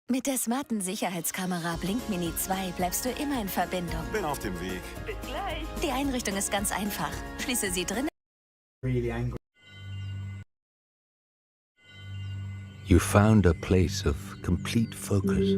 Mit der smarten Sicherheitskamera Blink Mini 2 bleibst du immer in Verbindung. Bin auf dem Weg. Bis gleich. Die Einrichtung ist ganz einfach. Schließe sie drin. Really angry. You found a place of complete focus.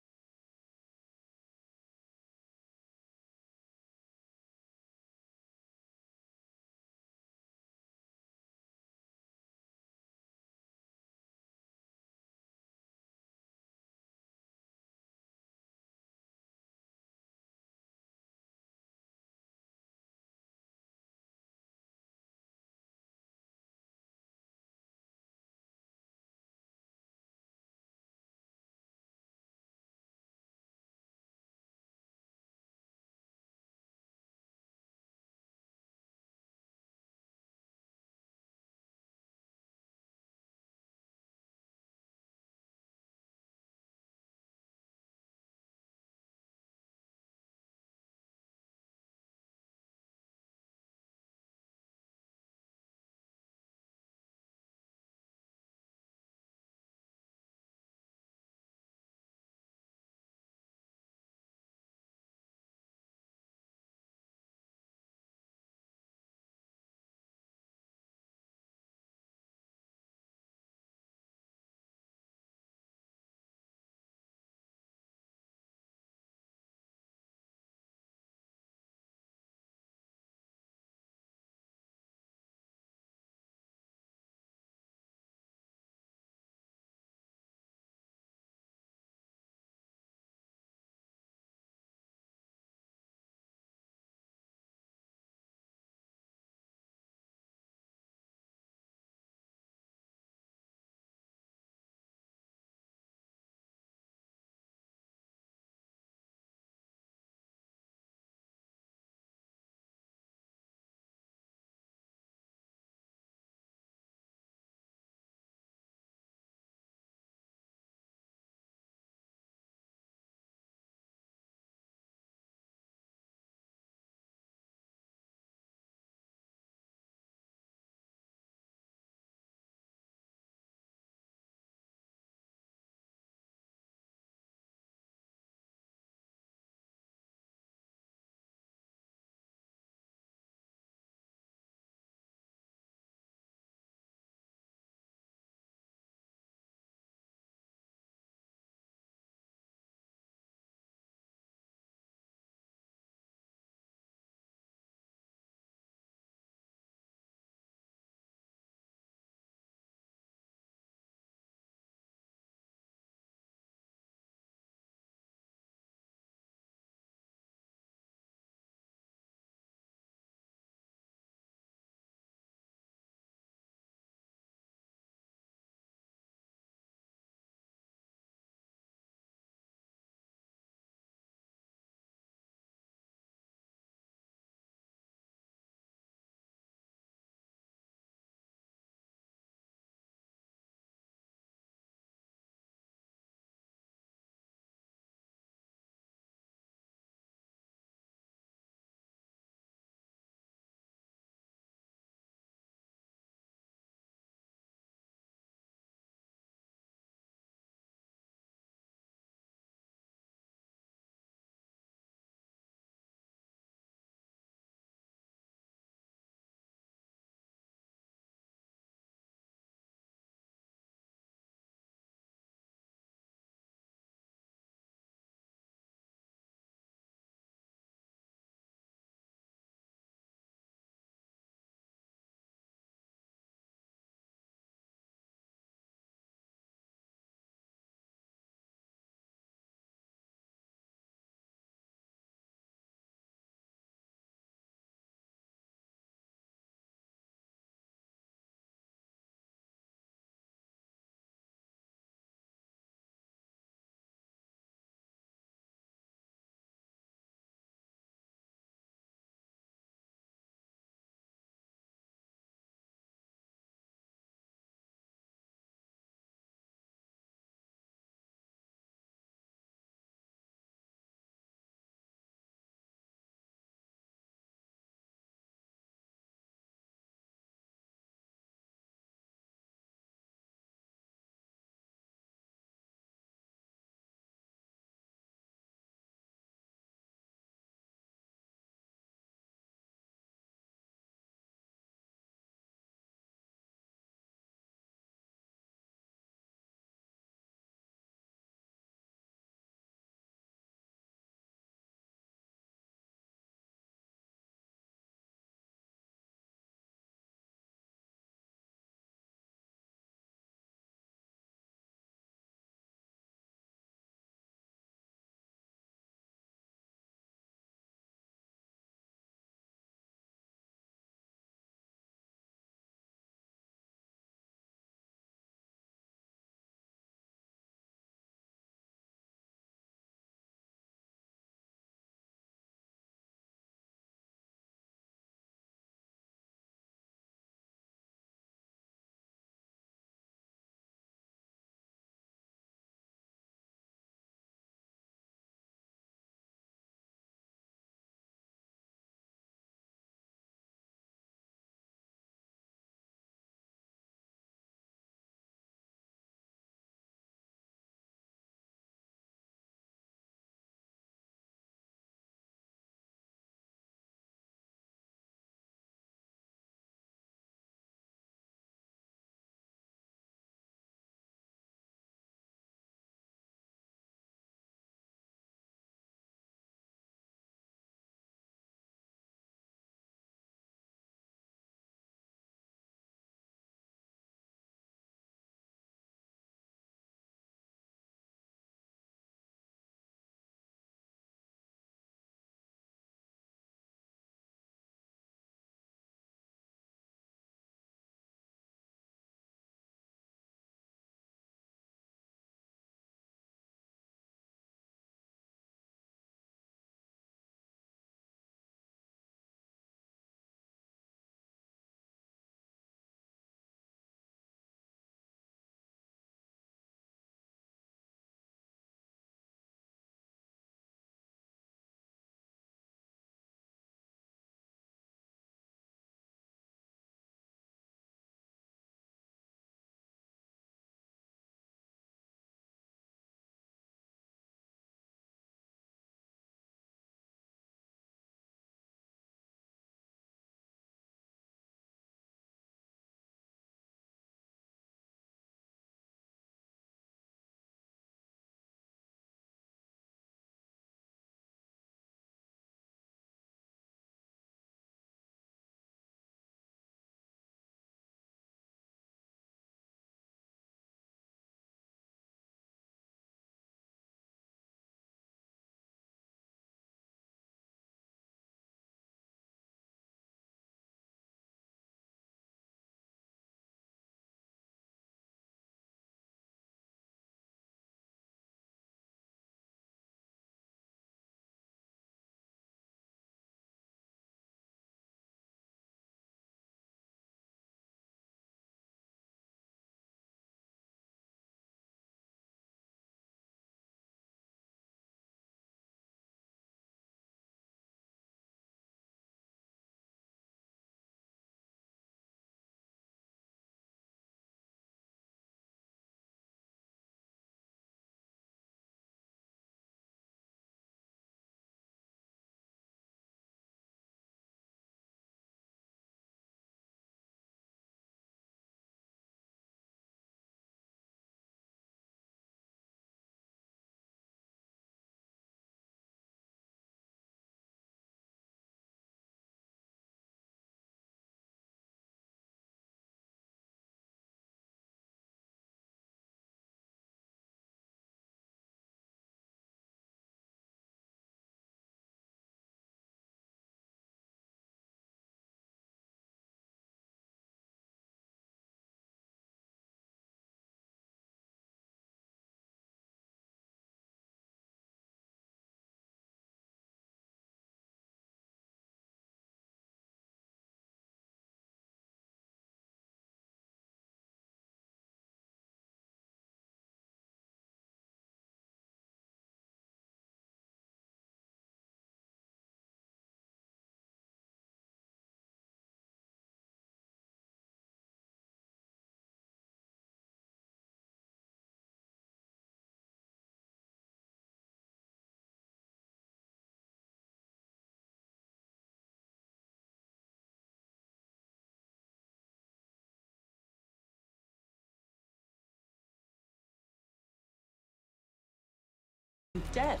dead.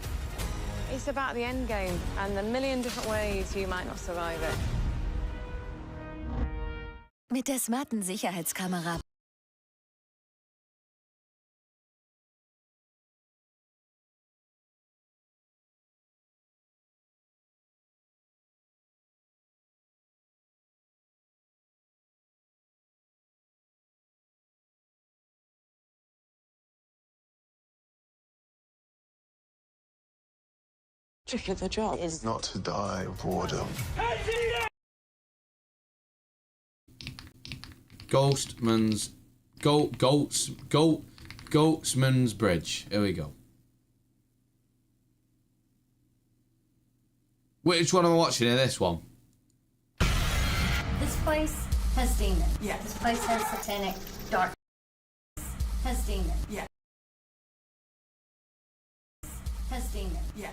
It's about the end game and the million different ways you might not survive it. Mit der smarten Sicherheitskamera Trick of the job is not to die of boredom. Goatsman's Bridge. Here we go. Which one am I watching here? This one. This place has demons. Yeah. This place has satanic dark. Has demons. Yeah. Has demons. Yeah.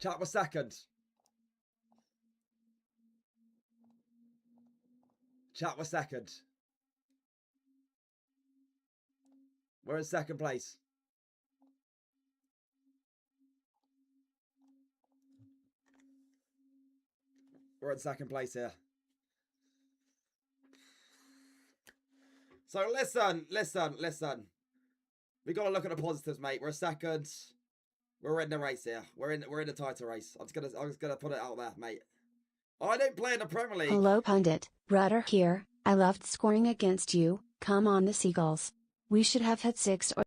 Chat was second. Chat was second. We're in second place. We're in second place here. So listen. We got to look at the positives, mate. We're second. We're in the race here. We're in the title race. I'm just gonna put it out there, mate. I don't play in the Premier League. Hello pundit, Rudder here. I loved scoring against you. Come on the Seagulls. We should have had 6 or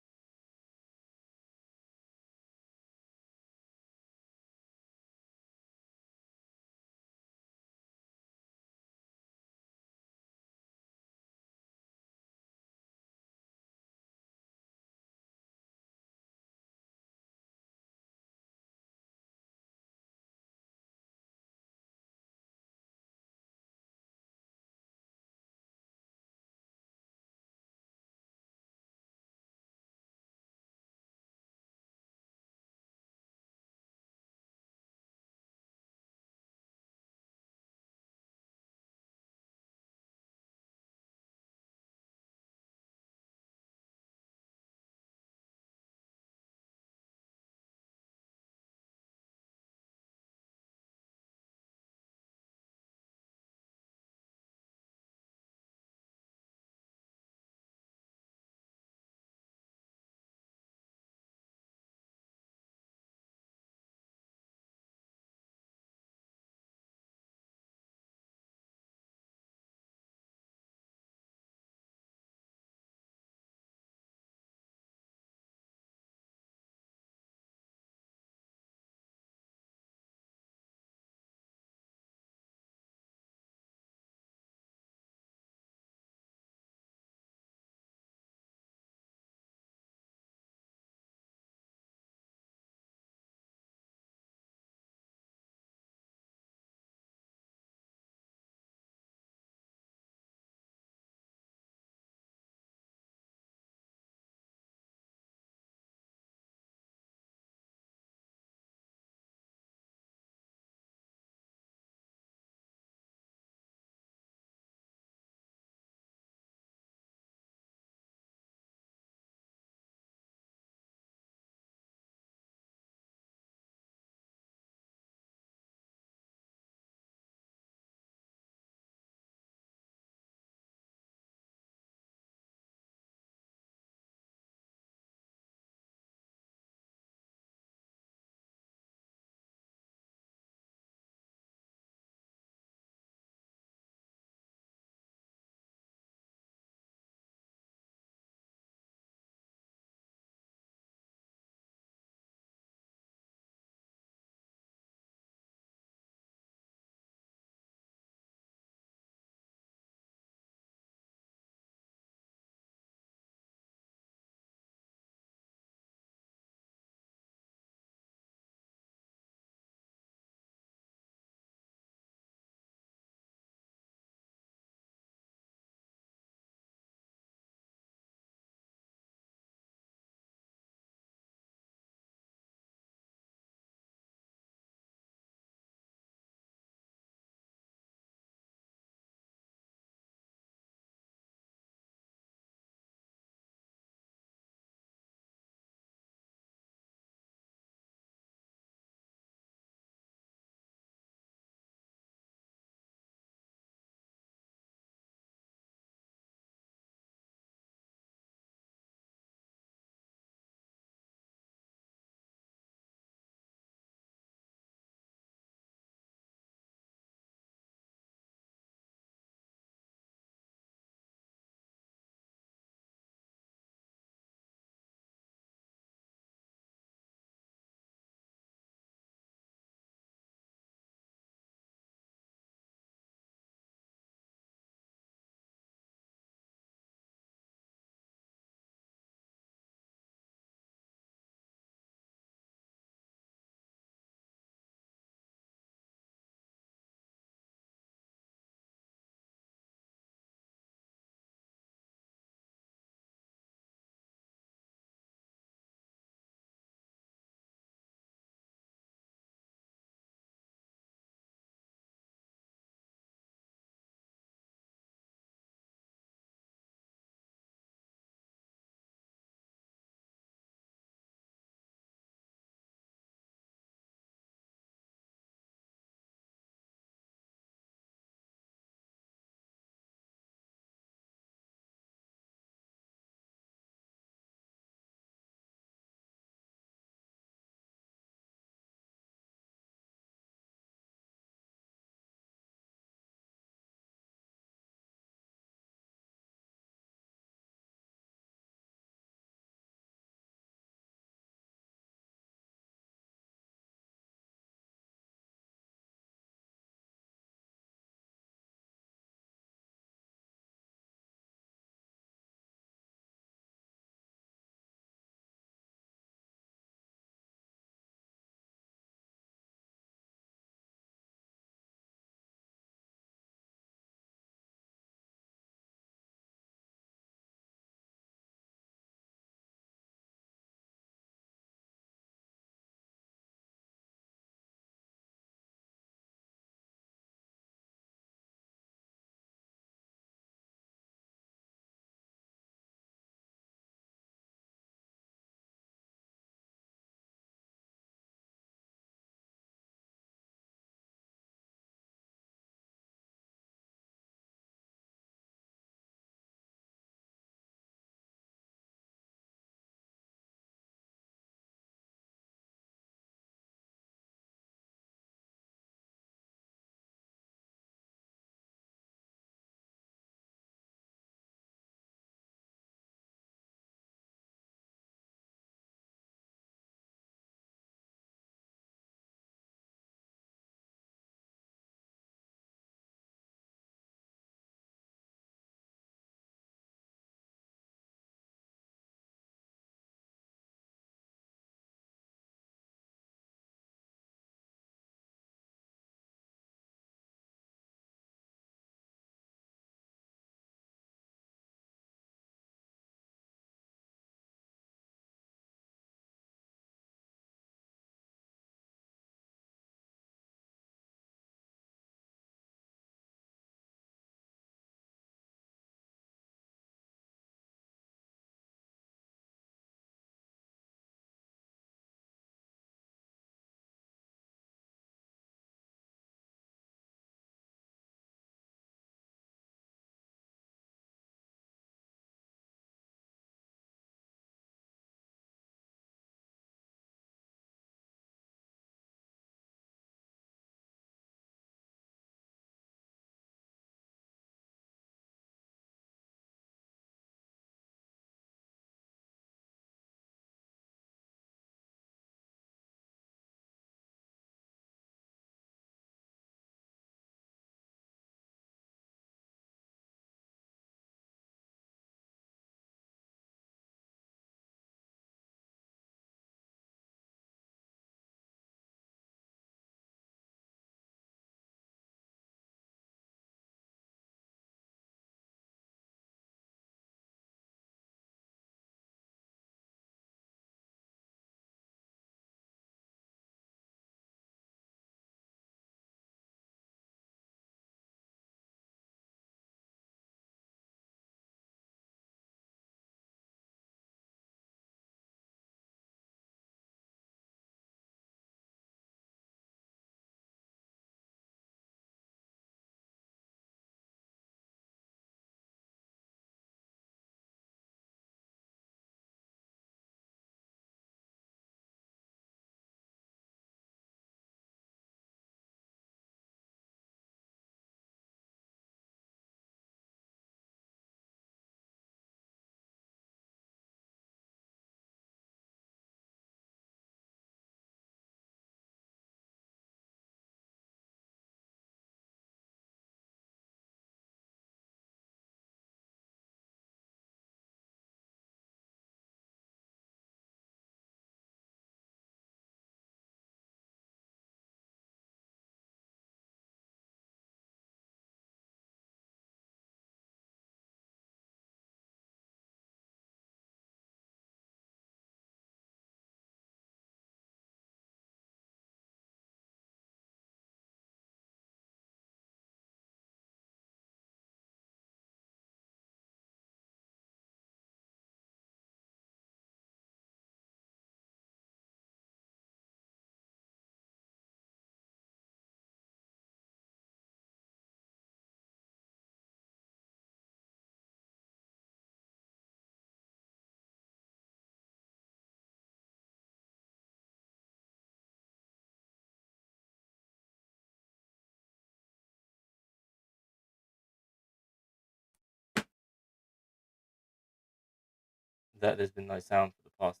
that there's been no sound for the past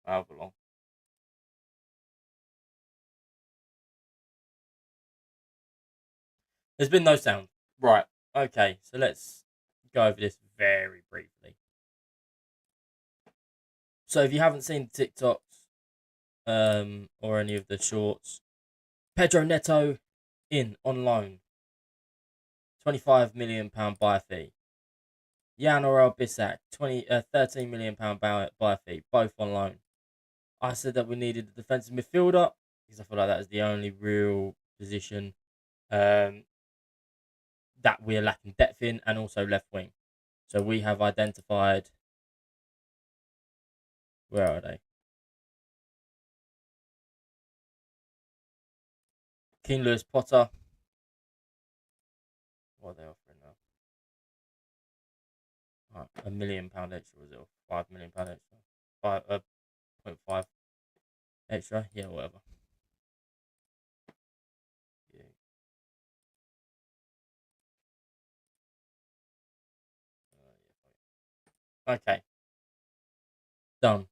however long. There's been no sound. Right. Okay, so let's go over this very briefly. So if you haven't seen the TikToks or any of the shorts, Pedro Neto in on loan. £25 million buy fee. Jan or Bissac, £13 million buy fee, both on loan. I said that we needed a defensive midfielder because I feel like that is the only real position that we're lacking depth in, and also left wing. So we have identified. Where are they? King Lewis Potter. What are they offering now? Right, £1 million extra, was it? Or £5 million extra? 0.5 extra? Yeah, whatever. Yeah. Okay. Done.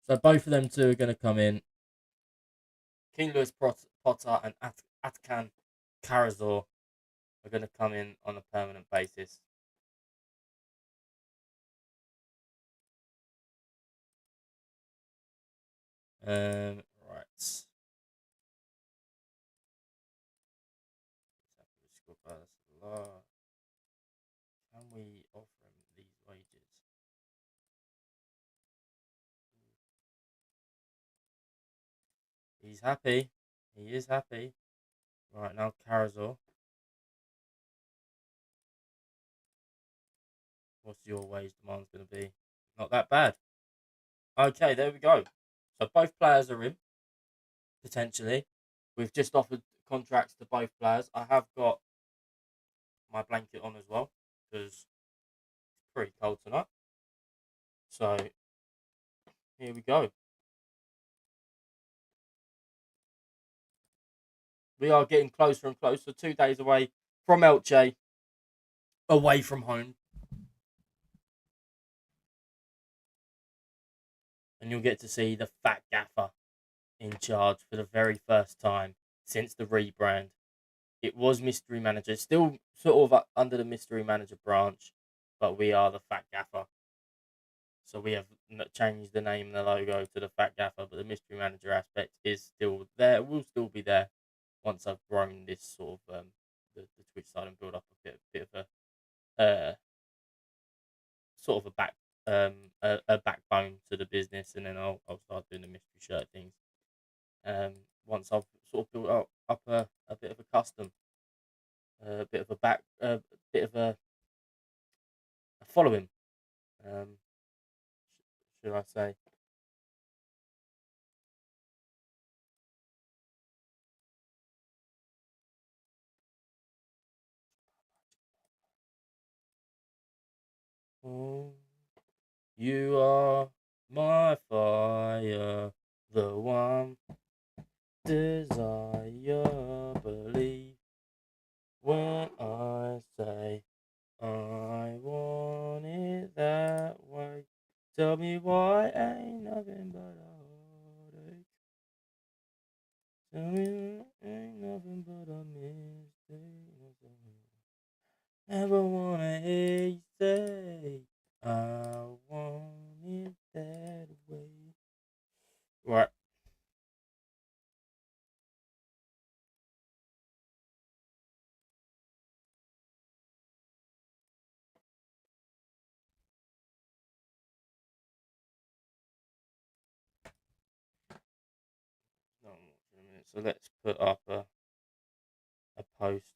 So both of them two are going to come in. King Lewis Potter and Atkan Karazor are going to come in on a permanent basis. Right. Can we offer him these wages? He's happy. He is happy. Right, now Karazor. What's your wage demand's going to be? Not that bad. Okay, there we go. So both players are in, potentially. We've just offered contracts to both players. I have got my blanket on as well, because it's pretty cold tonight. So, here we go. We are getting closer and closer. 2 days away from Elche, away from home. And you'll get to see the Fat Gaffer in charge for the very first time since the rebrand. It was Mystery Manager, still sort of under the Mystery Manager branch, but we are the Fat Gaffer. So we have changed the name and the logo to the Fat Gaffer, but the Mystery Manager aspect is still there. It will still be there once I've grown this sort of the Twitch side and build up a bit of a sort of a backbone to the business, and then I'll start doing the mystery shirt things. Once I've sort of built up a bit of a custom, a bit of a following, should I say? Oh, you are my fire, the one desire, believe when I say I want it that way. Tell me why ain't nothing but a heartache. Tell me ain't nothing but a mistake. Never wanna hear you say I want it that way. Right. No, I'm watching a minute. So let's put up a post.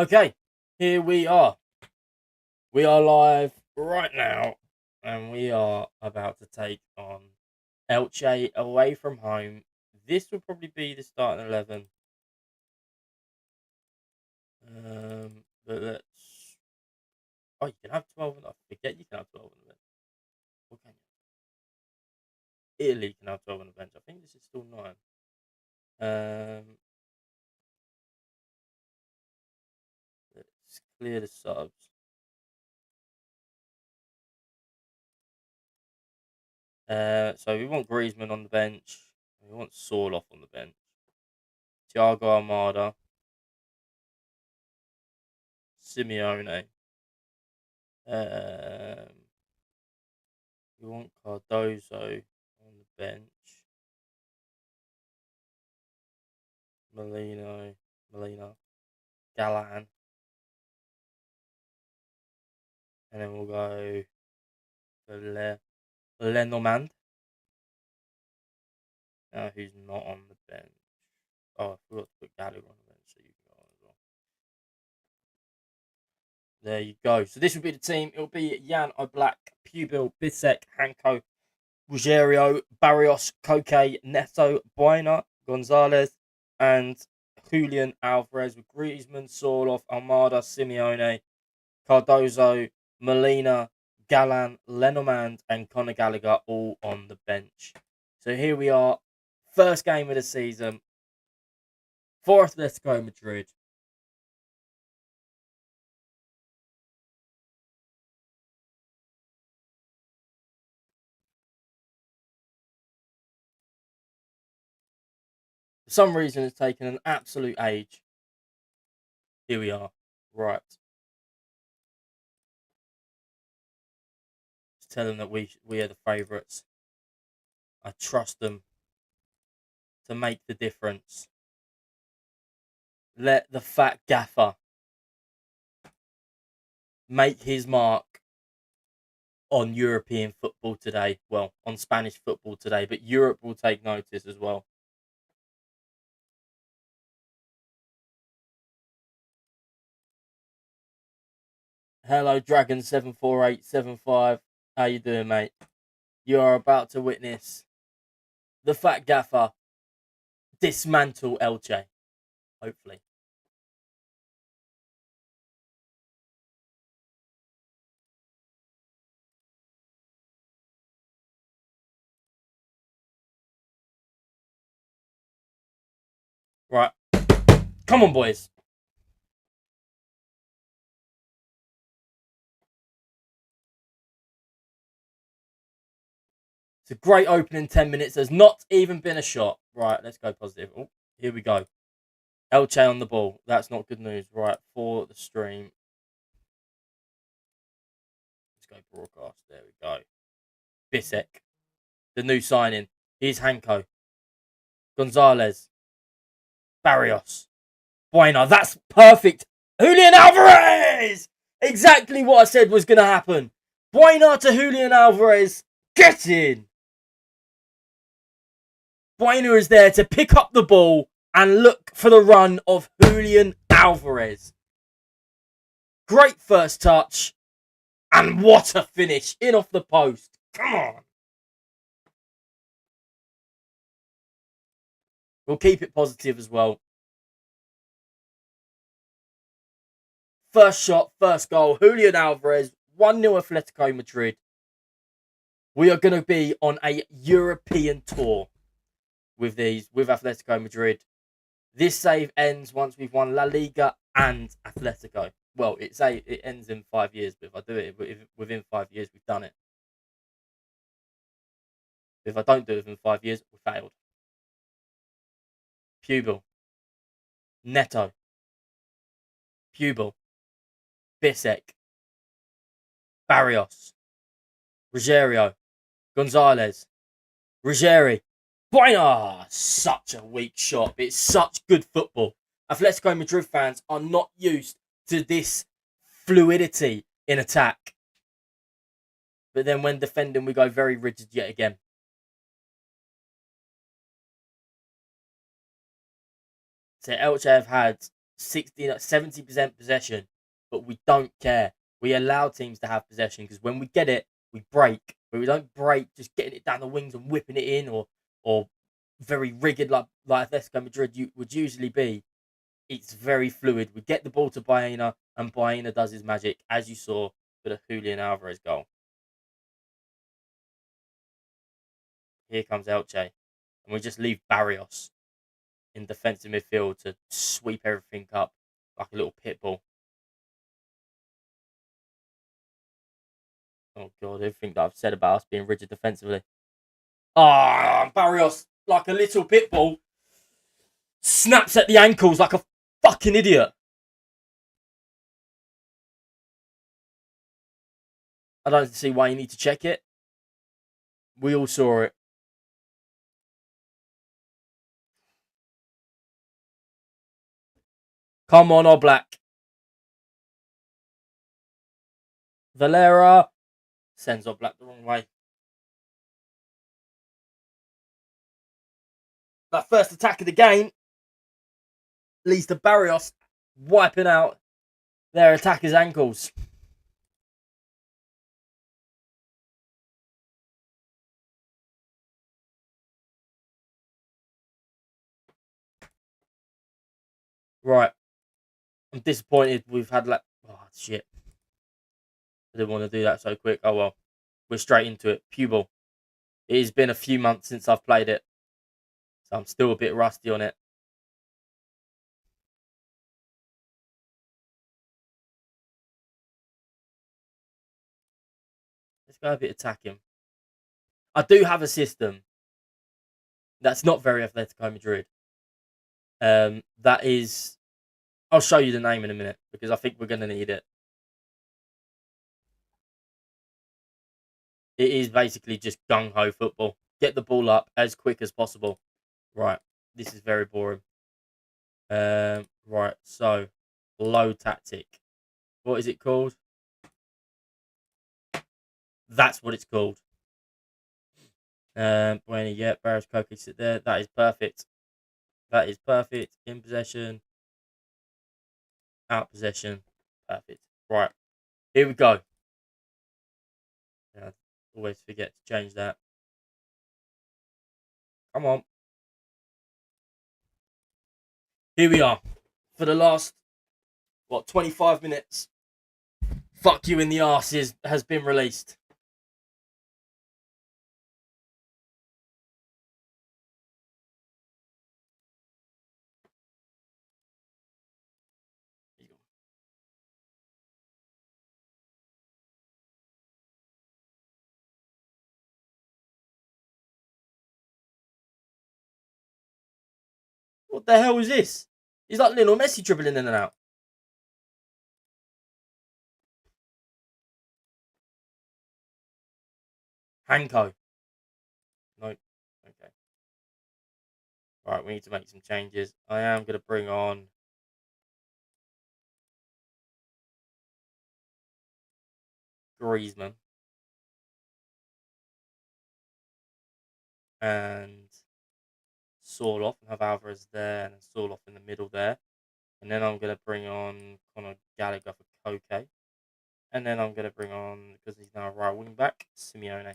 Okay, here we are. We are live right now, and we are about to take on Elche away from home. This will probably be the starting 11. But let's... Oh, you can have 12. I forget you can have 12 on the bench. What can you? Italy can have 12 on the bench. I think this is still 9. Let's clear the subs. So we want Griezmann on the bench. We want Sorloth on the bench. Thiago Almada. Simeone. We want Cardozo on the bench. Molina. Galan. And then we'll go for Lenormand. Who's not on the bench. Oh, I forgot to put Gallagher on the bench, so you can go on as well. There you go. So this will be the team. It'll be Jan Oblak, Pubil, Bisek, Hanko, Ruggiero, Barrios, Koke, Neto, Buena, Gonzalez, and Julian Alvarez with Griezmann, Sorloth, Almada, Simeone, Cardozo, Molina, Galan, Lenormand, and Conor Gallagher all on the bench. So here we are. First game of the season for Atletico Madrid. For some reason, it's taken an absolute age. Here we are. Right. Just tell them that we are the favourites. I trust them to make the difference. Let the fat gaffer make his mark on European football today. Well, on Spanish football today, but Europe will take notice as well. Hello, Dragon74875. How you doing, mate? You are about to witness the fat gaffer dismantle Elche. Hopefully. Right. Come on, boys. It's a great opening 10 minutes. There's not even been a shot. Right, let's go positive. Oh, here we go. Elche on the ball. That's not good news. Right, for the stream. Let's go broadcast. There we go. Bisek. The new signing. Here's Hanko. Gonzalez. Barrios. Buena. That's perfect. Julian Alvarez! Exactly what I said was going to happen. Buena to Julian Alvarez. Get in! Buena is there to pick up the ball and look for the run of Julian Alvarez. Great first touch. And what a finish. In off the post. Come on. We'll keep it positive as well. First shot, first goal. Julian Alvarez. 1-0 Atletico Madrid. We are going to be on a European tour with Atletico Madrid. This save ends once we've won La Liga and Atletico. Well, it ends in 5 years, but if I do it within 5 years, we've done it. If I don't do it within 5 years, we failed. Pubil. Neto. Pubil. Bisek. Barrios. Ruggiero. Gonzalez. Ruggieri. Buena! Such a weak shot. It's such good football. Atletico Madrid fans are not used to this fluidity in attack. But then when defending, we go very rigid yet again. So Elche have had 70% possession, but we don't care. We allow teams to have possession because when we get it, we break. But we don't break just getting it down the wings and whipping it in, or very rigid like Atletico Madrid would usually be. It's very fluid. We get the ball to Baena, and Baena does his magic, as you saw for the Julian Alvarez goal. Here comes Elche, and we just leave Barrios in defensive midfield to sweep everything up like a little pit bull. Oh God, everything that I've said about us being rigid defensively. Barrios, like a little pit bull, snaps at the ankles like a fucking idiot. I don't see why you need to check it. We all saw it. Come on, Oblak. Valera sends Oblak the wrong way. That first attack of the game leads to Barrios wiping out their attacker's ankles. Right. I'm disappointed we've had oh, shit. I didn't want to do that so quick. Oh, well. We're straight into it. Pupil. It has been a few months since I've played it. So I'm still a bit rusty on it. Let's go a bit attacking. I do have a system that's not very Atletico Madrid. That is... I'll show you the name in a minute because I think we're going to need it. It is basically just gung-ho football. Get the ball up as quick as possible. Right. This is very boring. Right. So, low tactic. What is it called? That's what it's called. Bueno, yeah, Barrios Koke sit there. That is perfect. That is perfect. In possession. Out possession. Perfect. Right. Here we go. Yeah, always forget to change that. Come on. Here we are. For the last, 25 minutes. Fuck you in the arse has been released. What the hell is this? He's like Lionel Messi dribbling in and out. Hanko. Nope. Okay. Right, we need to make some changes. I am going to bring on Griezmann. And Sorloth and have Alvarez there and then Sorloth in the middle there. And then I'm going to bring on Conor Gallagher for Koke. And then I'm going to bring on, because he's now a right wing back, Simeone.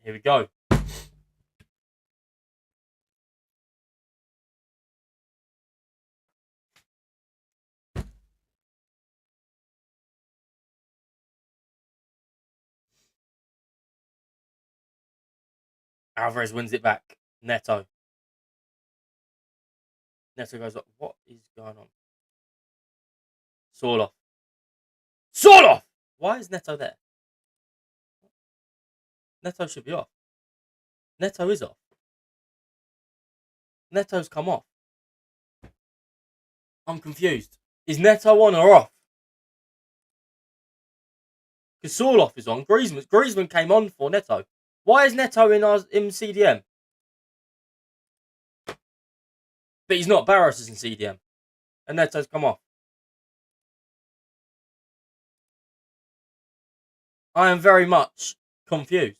Here we go. Alvarez wins it back. Neto. Neto goes, what is going on? Sorloth. Sorloth! Why is Neto there? Neto should be off. Neto is off. Neto's come off. I'm confused. Is Neto on or off? Because Sorloth is on. Griezmann came on for Neto. Why is Neto in CDM? But he's not. Barrios is in CDM. And Neto's come off. I am very much confused.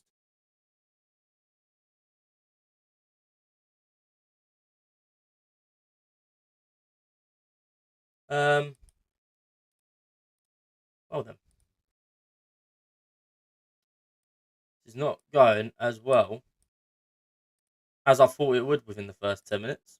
Well then. It's not going as well as I thought it would within the first 10 minutes.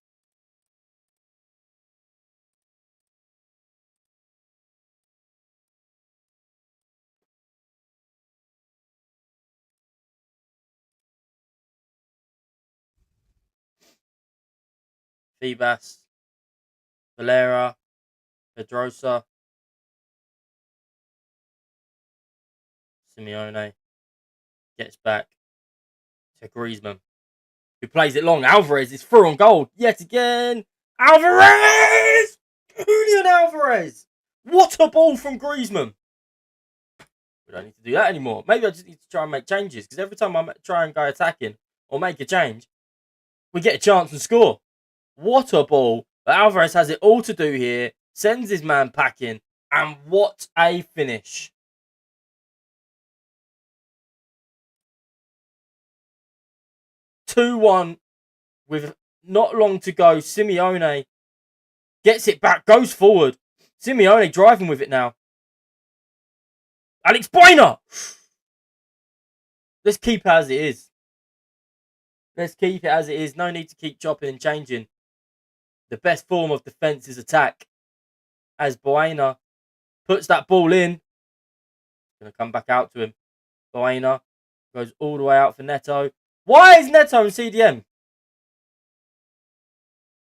Febas, Valera, Pedrosa, Simeone gets back to Griezmann, who plays it long. Alvarez is through on goal yet again. Alvarez! Julian Alvarez! What a ball from Griezmann! We don't need to do that anymore. Maybe I just need to try and make changes, because every time I try and go attacking or make a change, we get a chance and score. What a ball. But Alvarez has it all to do here, sends his man packing, and what a finish. Two-one with not long to go. Simeone gets it back, goes forward. Simeone driving with it now. Alex Buena! Let's keep it as it is. Let's keep it as it is. No need to keep chopping and changing. The best form of defence is attack. As Buena puts that ball in. Going to come back out to him. Buena goes all the way out for Neto. Why is Neto in CDM?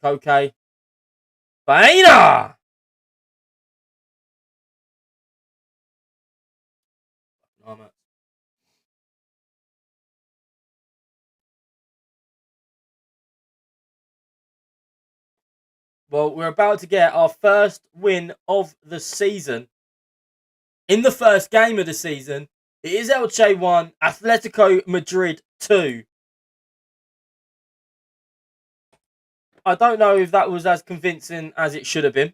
Koke. Buena! Well, we're about to get our first win of the season. In the first game of the season, it is Elche 1, Atletico Madrid 2. I don't know if that was as convincing as it should have been.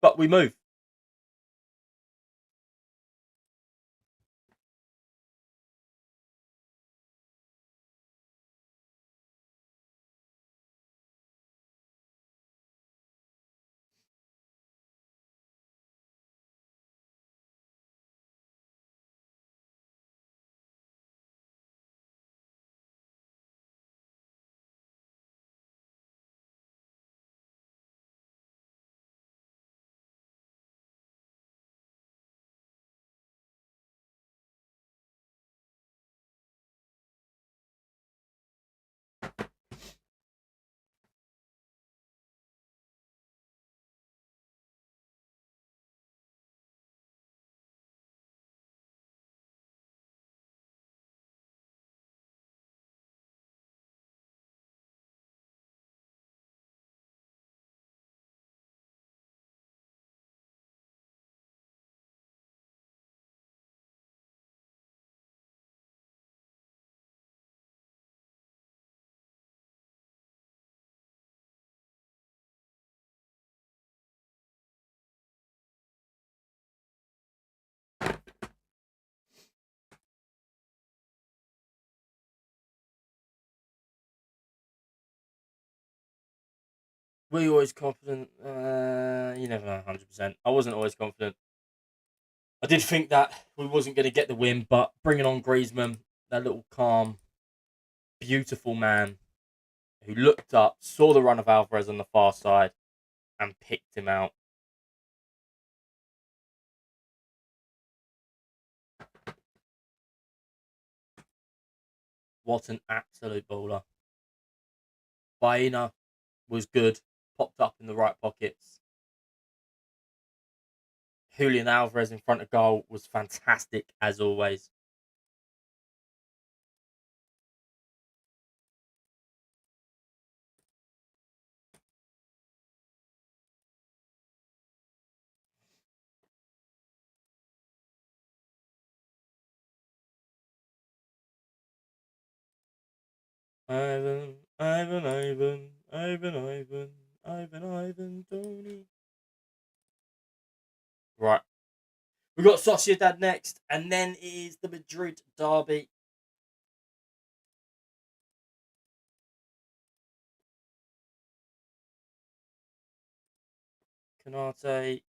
But we move. Were you always confident? You never know 100%. I wasn't always confident. I did think that we wasn't going to get the win, but bringing on Griezmann, that little calm, beautiful man who looked up, saw the run of Alvarez on the far side, and picked him out. What an absolute baller. Baena was good, popped up in the right pockets. Julian Alvarez in front of goal was fantastic as always. Ivan, Tony. Right. We've got Sociedad next, and then it is the Madrid derby. Canate.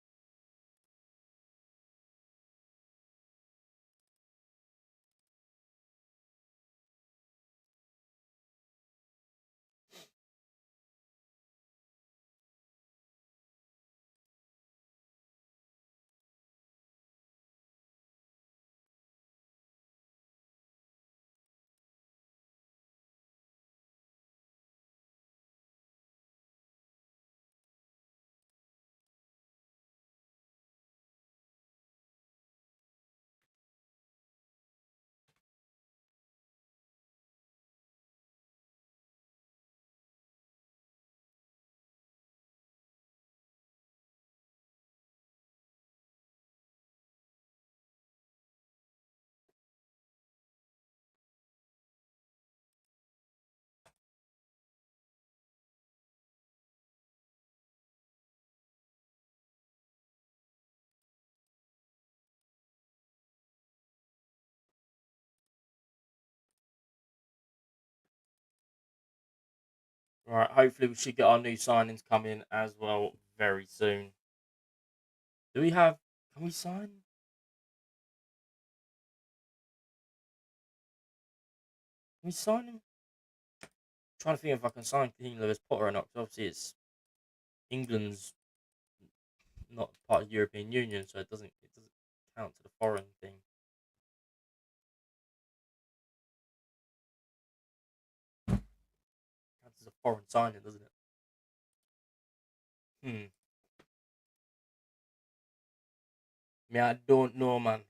Right, hopefully we should get our new signings coming as well very soon. Do we have... Can we sign? Can we sign him? I'm trying to think if I can sign King Lewis Potter or not, because obviously it's England's not part of the European Union, so it doesn't count to the foreign thing. Counts as a foreign signing, doesn't it? Me, I don't know, man.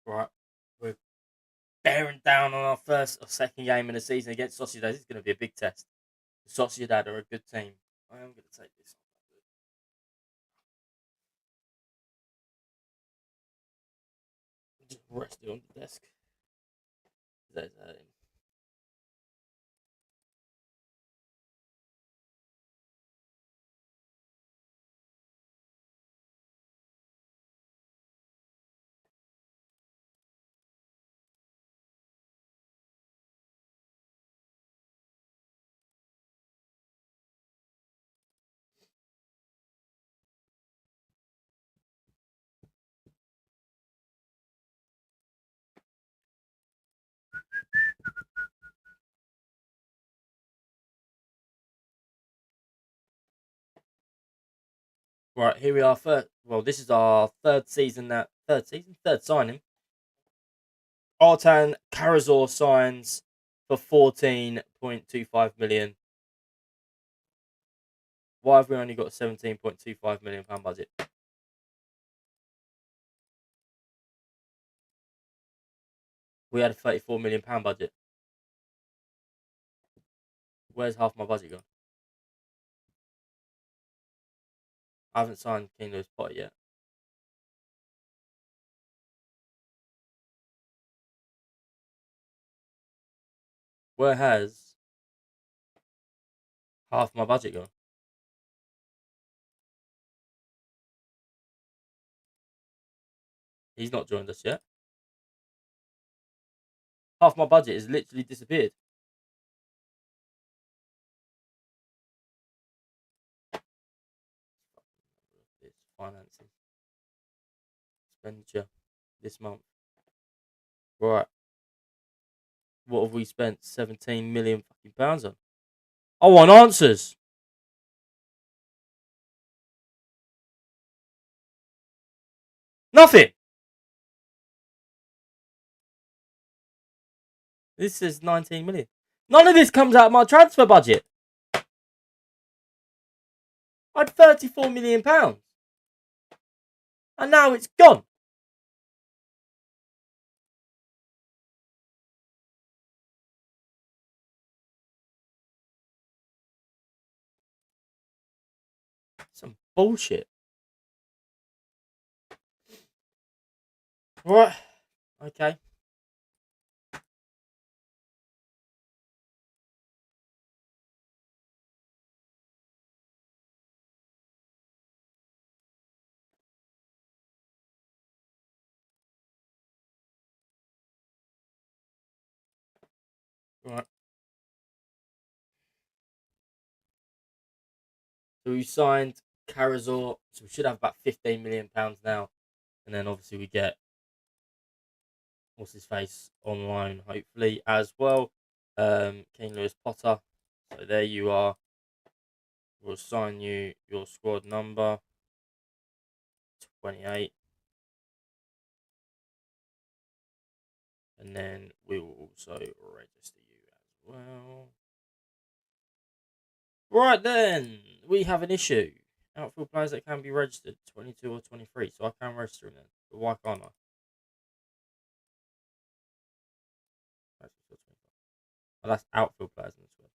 Right, we're bearing down on our first or second game in the season against Sociedad. This is going to be a big test. Sociedad are a good team. I am going to take this. Just rest it on the desk. That's right, here we are. This is our third signing. Artan Karazor signs for 14.25 million. Why have we only got a 17.25 million pound budget? We had a 34 million pound budget. Where's half my budget gone? I haven't signed King Lewis Potter yet. Where has half my budget gone? He's not joined us yet. Half my budget has literally disappeared. It's finances. Expenditure this month. Right. What have we spent 17 million fucking pounds on? I want answers. Nothing. This is 19 million. None of this comes out of my transfer budget. I had 34 million pounds. And now it's gone. Some bullshit. Right. Okay. Right. So we signed Carazor, so we should have about £15 million now. And then obviously we get what's his face on loan, hopefully, as well. King Lewis Potter. So there you are. We'll assign you your squad number 28. And then we will also register you as well. Right then, we have an issue. Outfield players that can be registered, 22 or 23. So I can register them then. But why can't I? Well, that's outfield players in this one.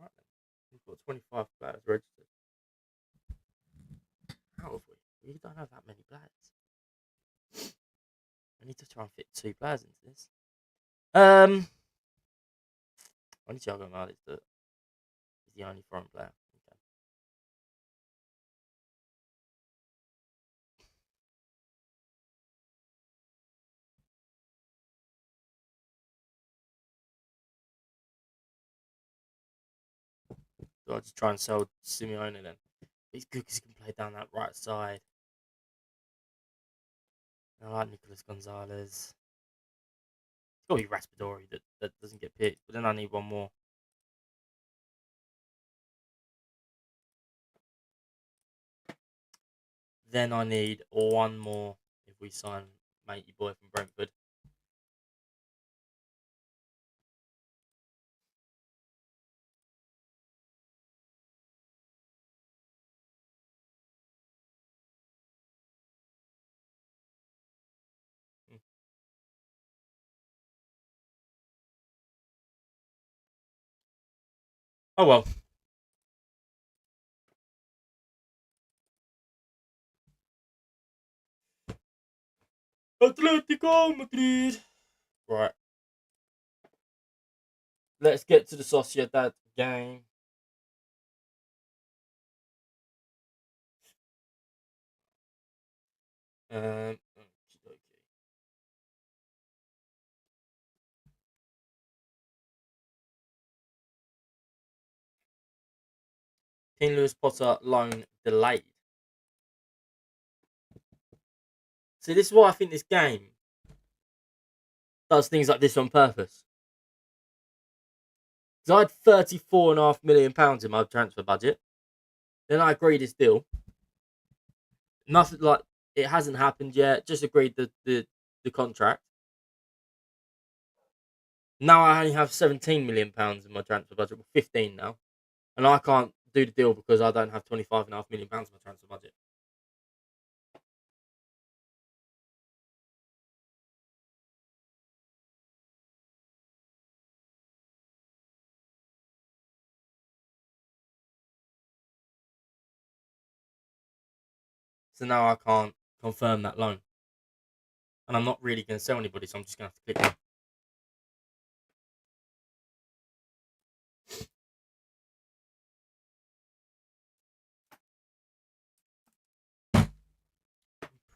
Right then. We've got 25 players registered. How have we? We don't have that many players. I need to try and fit 2 players into this. I need Thiago Mal is the only foreign player. Okay. So I'll just try and sell Simeone then. He's good because he can play down that right side. I like Nicolas Gonzalez. It's got to be Raspadori that doesn't get picked. But then I need one more. Then I need one more if we sign Matey Boy from Brentford. Oh well. Atletico Madrid. Right. Let's get to the Sociedad game. Okay. King Lewis Potter loan delayed. See, this is why I think this game does things like this on purpose. Because I had £34.5 million in my transfer budget. Then I agreed this deal. Nothing like it hasn't happened yet. Just agreed the contract. Now I only have £17 million in my transfer budget. Well, 15 now, and I can't do the deal because I don't have £25.5 million in my transfer budget. So now I can't confirm that loan, and I'm not really going to sell anybody. So I'm just going to have to click no.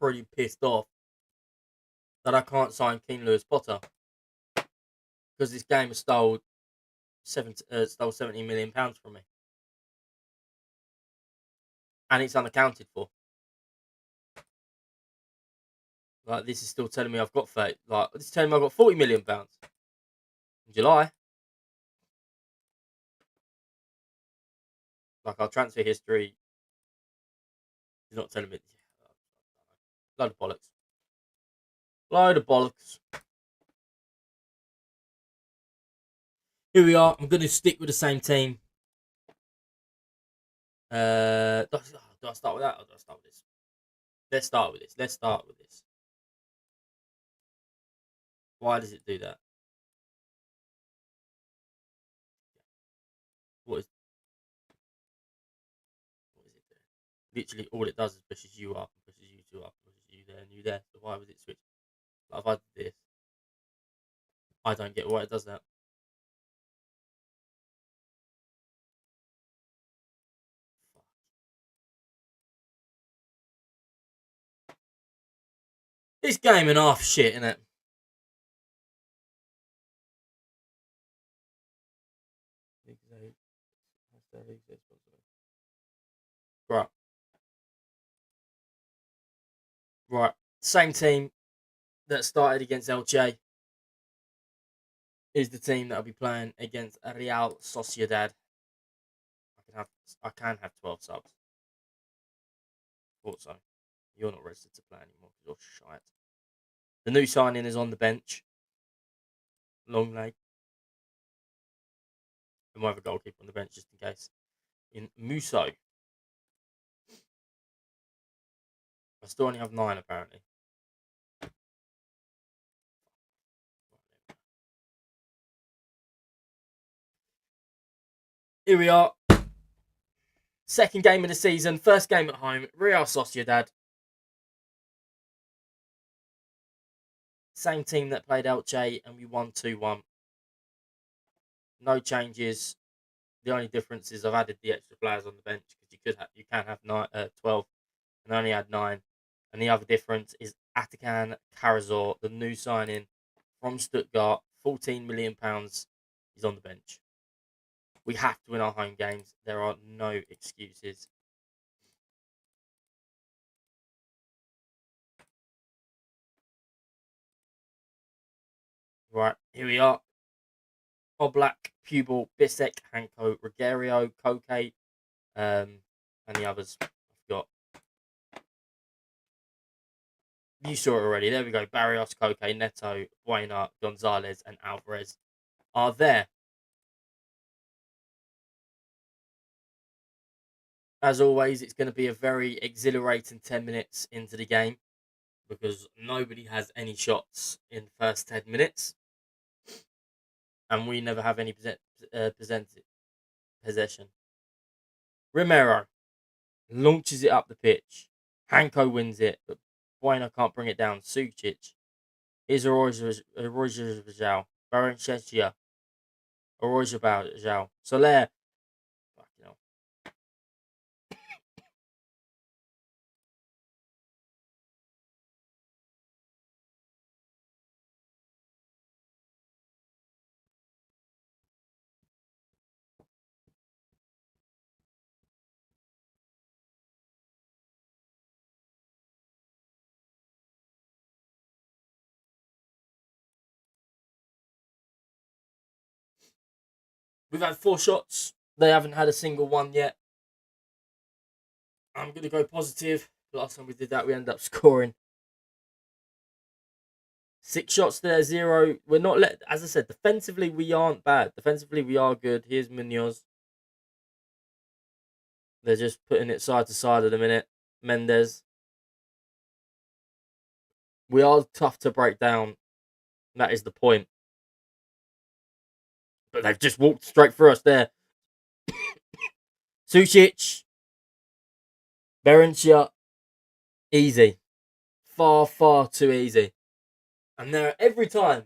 Pretty pissed off that I can't sign King Lewis Potter because this game has stole £17 million from me, and it's unaccounted for. Like this is still telling me I've got this is telling me I've got £40 million in July. Like our transfer history is not telling me. Load of bollocks. Load of bollocks. Here we are. I'm going to stick with the same team. Do I start with that or do I start with this? Let's start with this. Why does it do that? What is it doing? Literally all it does is pushes you up, and pushes you two up, and pushes you there and you there. So why would it switch? Like if I did this, I don't get why it does that. This game and half shit, innit? Right. Right. Same team that started against Elche is the team that'll be playing against Real Sociedad. I can have 12 subs. Thought so. You're not registered to play anymore because you're shite. The new signing is on the bench. Long leg. And we'll have a goalkeeper on the bench just in case. In Muso. I still only have 9 apparently. Here we are. Second game of the season. First game at home. Real Sociedad. Same team that played Elche and we won 2-1. No changes. The only difference is I've added the extra players on the bench because you can have 12 and I only had 9. And the other difference is Atakan Karazor, the new signing from Stuttgart, £14 million, is on the bench. We have to win our home games. There are no excuses. Right, here we are. Oblak, Pupil, Bisek, Hanko, Rogerio, Koke, and the others I forgot. You saw it already. There we go. Barrios, Koke, Neto, Buena, Gonzalez, and Alvarez are there. As always, it's going to be a very exhilarating 10 minutes into the game because nobody has any shots in the first 10 minutes. And we never have any possession. Romero launches it up the pitch. Hanko wins it, but Buena can't bring it down. Sucic. Here's Arroyo-Vajal. Baranchechia. Arroyo-Vajal. Soler. Fucking hell. We've had 4 shots. They haven't had a single one yet. I'm going to go positive. Last time we did that, we ended up scoring. 6 shots there, 0. We're not as I said, defensively we aren't bad. Defensively we are good. Here's Munoz. They're just putting it side to side at the minute. Mendes. We are tough to break down. That is the point. But they've just walked straight through us there. Sucic. Berencia. Easy. Far, far too easy. And every time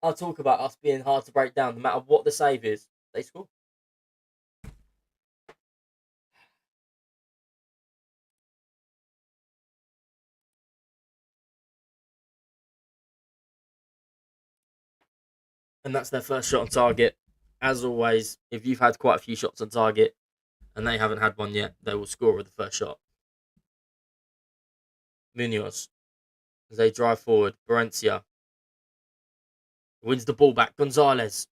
I talk about us being hard to break down, no matter what the save is, they score. And that's their first shot on target. As always, if you've had quite a few shots on target and they haven't had one yet, they will score with the first shot. Munoz, as they drive forward. Berencia wins the ball back. Gonzalez.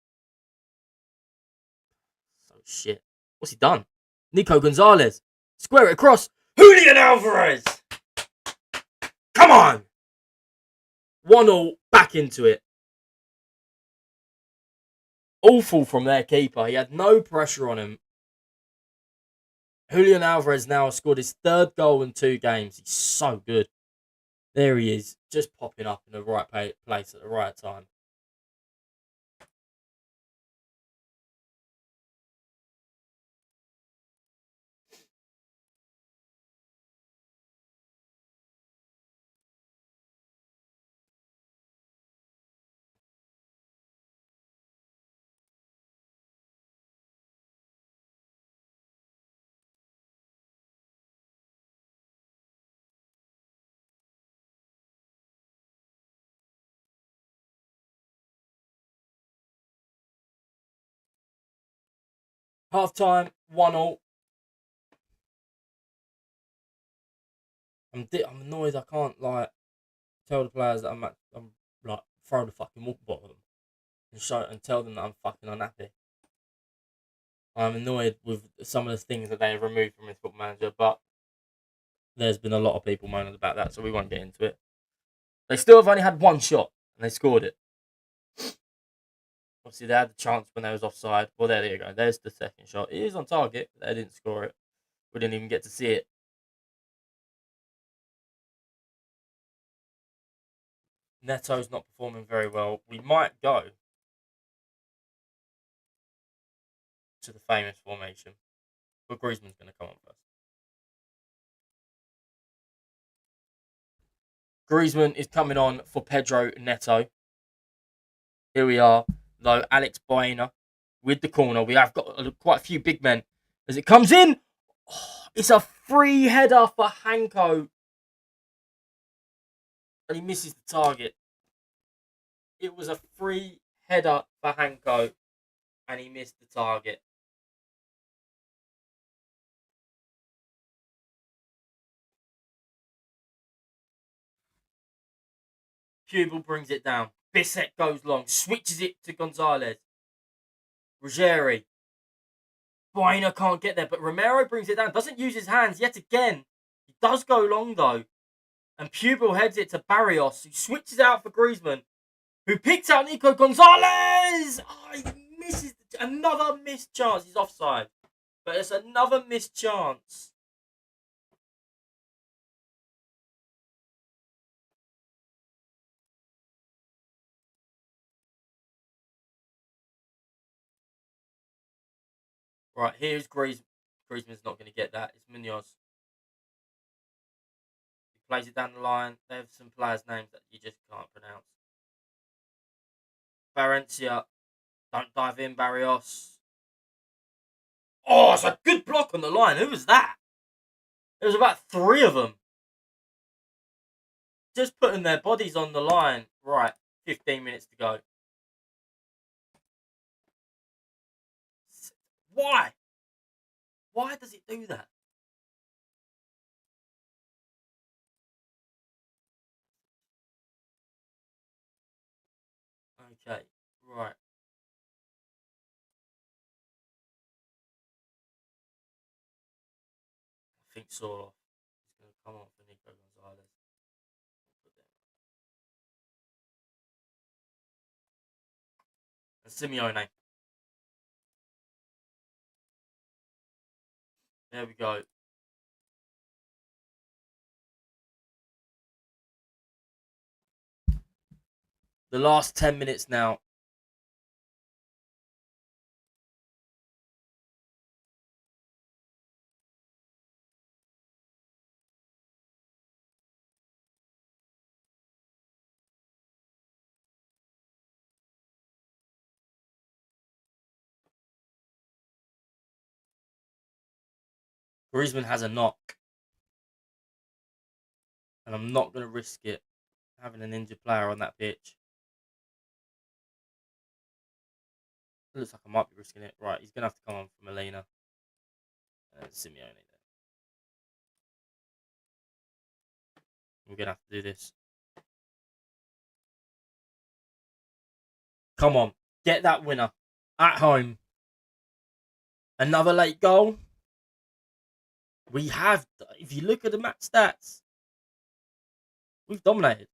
So shit. What's he done? Nico Gonzalez. Square it across. Julian Alvarez. Come on. 1-1. Back into it. Awful from their keeper. He had no pressure on him. Julian Alvarez now has scored his 3rd goal in 2 games. He's so good. There he is. Just popping up in the right place at the right time. Half time, 1-1. I'm annoyed I can't, like, tell the players that I'm like, throw the fucking water bottle at them and tell them that I'm fucking unhappy. I'm annoyed with some of the things that they have removed from this Football Manager, but there's been a lot of people moaning about that, so we won't get into it. They still have only had one shot, and they scored it. Obviously, they had the chance when they was offside. Well, there you go. There's the second shot. It is on target, but they didn't score it. We didn't even get to see it. Neto's not performing very well. We might go to the famous formation, but Griezmann's going to come on first. Griezmann is coming on for Pedro Neto. Here we are, though. Alex Baena with the corner. We have got quite a few big men. As it comes in, it's a free header for Hanko. And he misses the target. It was a free header for Hanko. And he missed the target. Pupil brings it down. Bissek goes long. Switches it to Gonzalez. Ruggieri. Baena can't get there, but Romero brings it down. Doesn't use his hands yet again. He does go long, though. And Pupil heads it to Barrios, who switches out for Griezmann, who picks out Nico Gonzalez. Oh, he misses. Another missed chance. He's offside. But it's another missed chance. Right, here's Griezmann. Griezmann's not going to get that. It's Munoz. He plays it down the line. They have some players' names that you just can't pronounce. Valencia. Don't dive in, Barrios. Oh, it's a good block on the line. Who was that? There was about 3 of them. Just putting their bodies on the line. Right, 15 minutes to go. Why? Why does it do that? Okay, right. I think Soroff is going to come on for Nico Gonzalez. And Simeone. There we go. The last 10 minutes now. Griezmann has a knock. And I'm not going to risk it. Having an injured player on that pitch. It looks like I might be risking it. Right, he's going to have to come on for Molina. And Simeone there. We're going to have to do this. Come on. Get that winner. At home. Another late goal. We have, if you look at the match stats, we've dominated.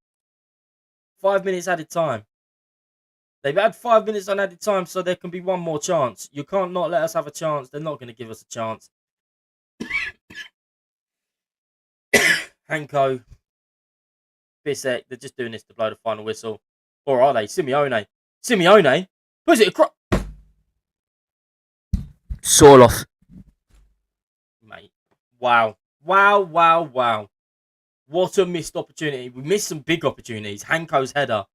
5 minutes added time. They've had 5 minutes on added time, so there can be one more chance. You can't not let us have a chance. They're not going to give us a chance. Hanko, Bissek, they're just doing this to blow the final whistle. Or are they? Simeone. Simeone? Who's it across? Soroff. Mate. Wow. Wow, wow, wow. What a missed opportunity. We missed some big opportunities. Hanko's header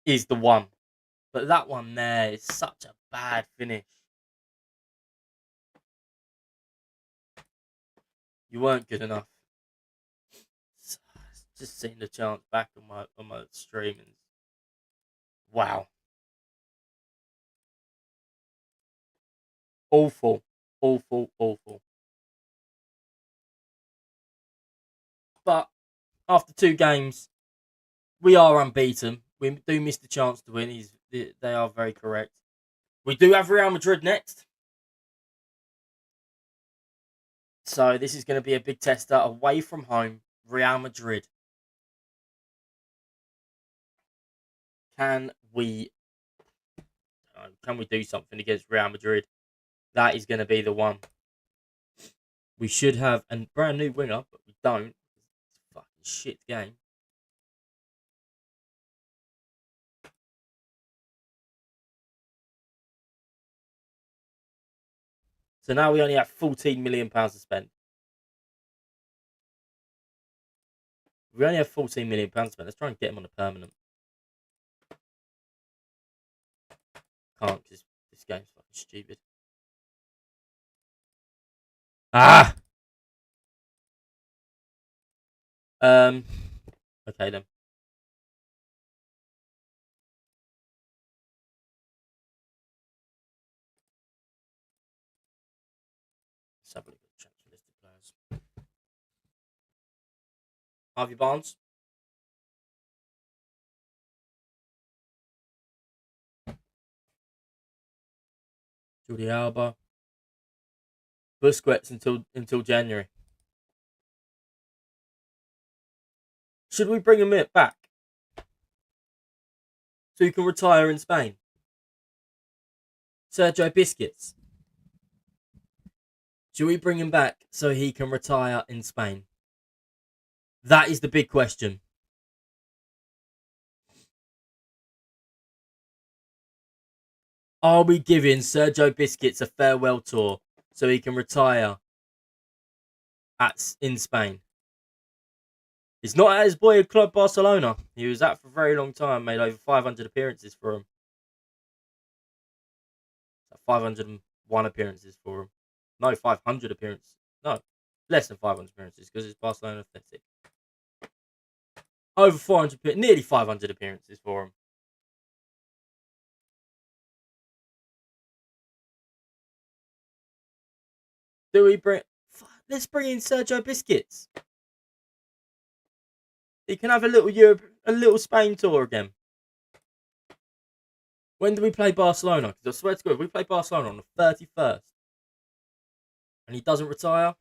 is the one. But that one there is such a bad finish. You weren't good enough. Just seeing the chance back on my stream. And wow. Awful. Awful, awful. But after 2 games, we are unbeaten. We do miss the chance to win. They are very correct. We do have Real Madrid next. So this is going to be a big tester away from home. Real Madrid. Can we do something against Real Madrid? That is going to be the one. We should have a brand new winger, but we don't. It's a fucking shit game. So now we only have £14 million to spend. We only have £14 million to spend. Let's try and get him on a permanent. Can't, because this game's fucking stupid. Ah! Okay then. Let's have a look at the transfer list of players. Harvey Barnes. Jordi Alba. Busquets until January. Should we bring him back so he can retire in Spain? Sergio Busquets. Should we bring him back so he can retire in Spain? That is the big question. Are we giving Sergio Busquets a farewell tour so he can retire in Spain? He's not at his boy club Barcelona. He was at for a very long time, made over 500 appearances for him. 501 appearances for him. No, 500 appearances. No, less than 500 appearances because it's Barcelona Athletic. Over 400, nearly 500 appearances for him. Let's bring in Sergio Busquets. He can have a little Spain tour again. When do we play Barcelona? Because I swear to God, if we play Barcelona on the 31st and he doesn't retire,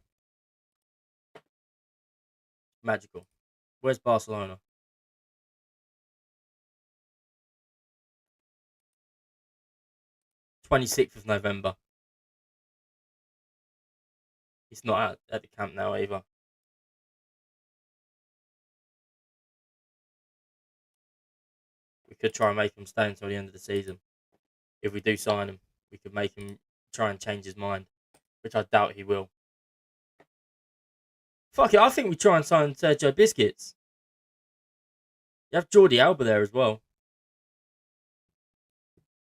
magical. Where's Barcelona? November 26th. He's not at the camp now either. We could try and make him stay until the end of the season. If we do sign him, we could make him try and change his mind, which I doubt he will. Fuck it, I think we try and sign Sergio Busquets. You have Jordi Alba there as well.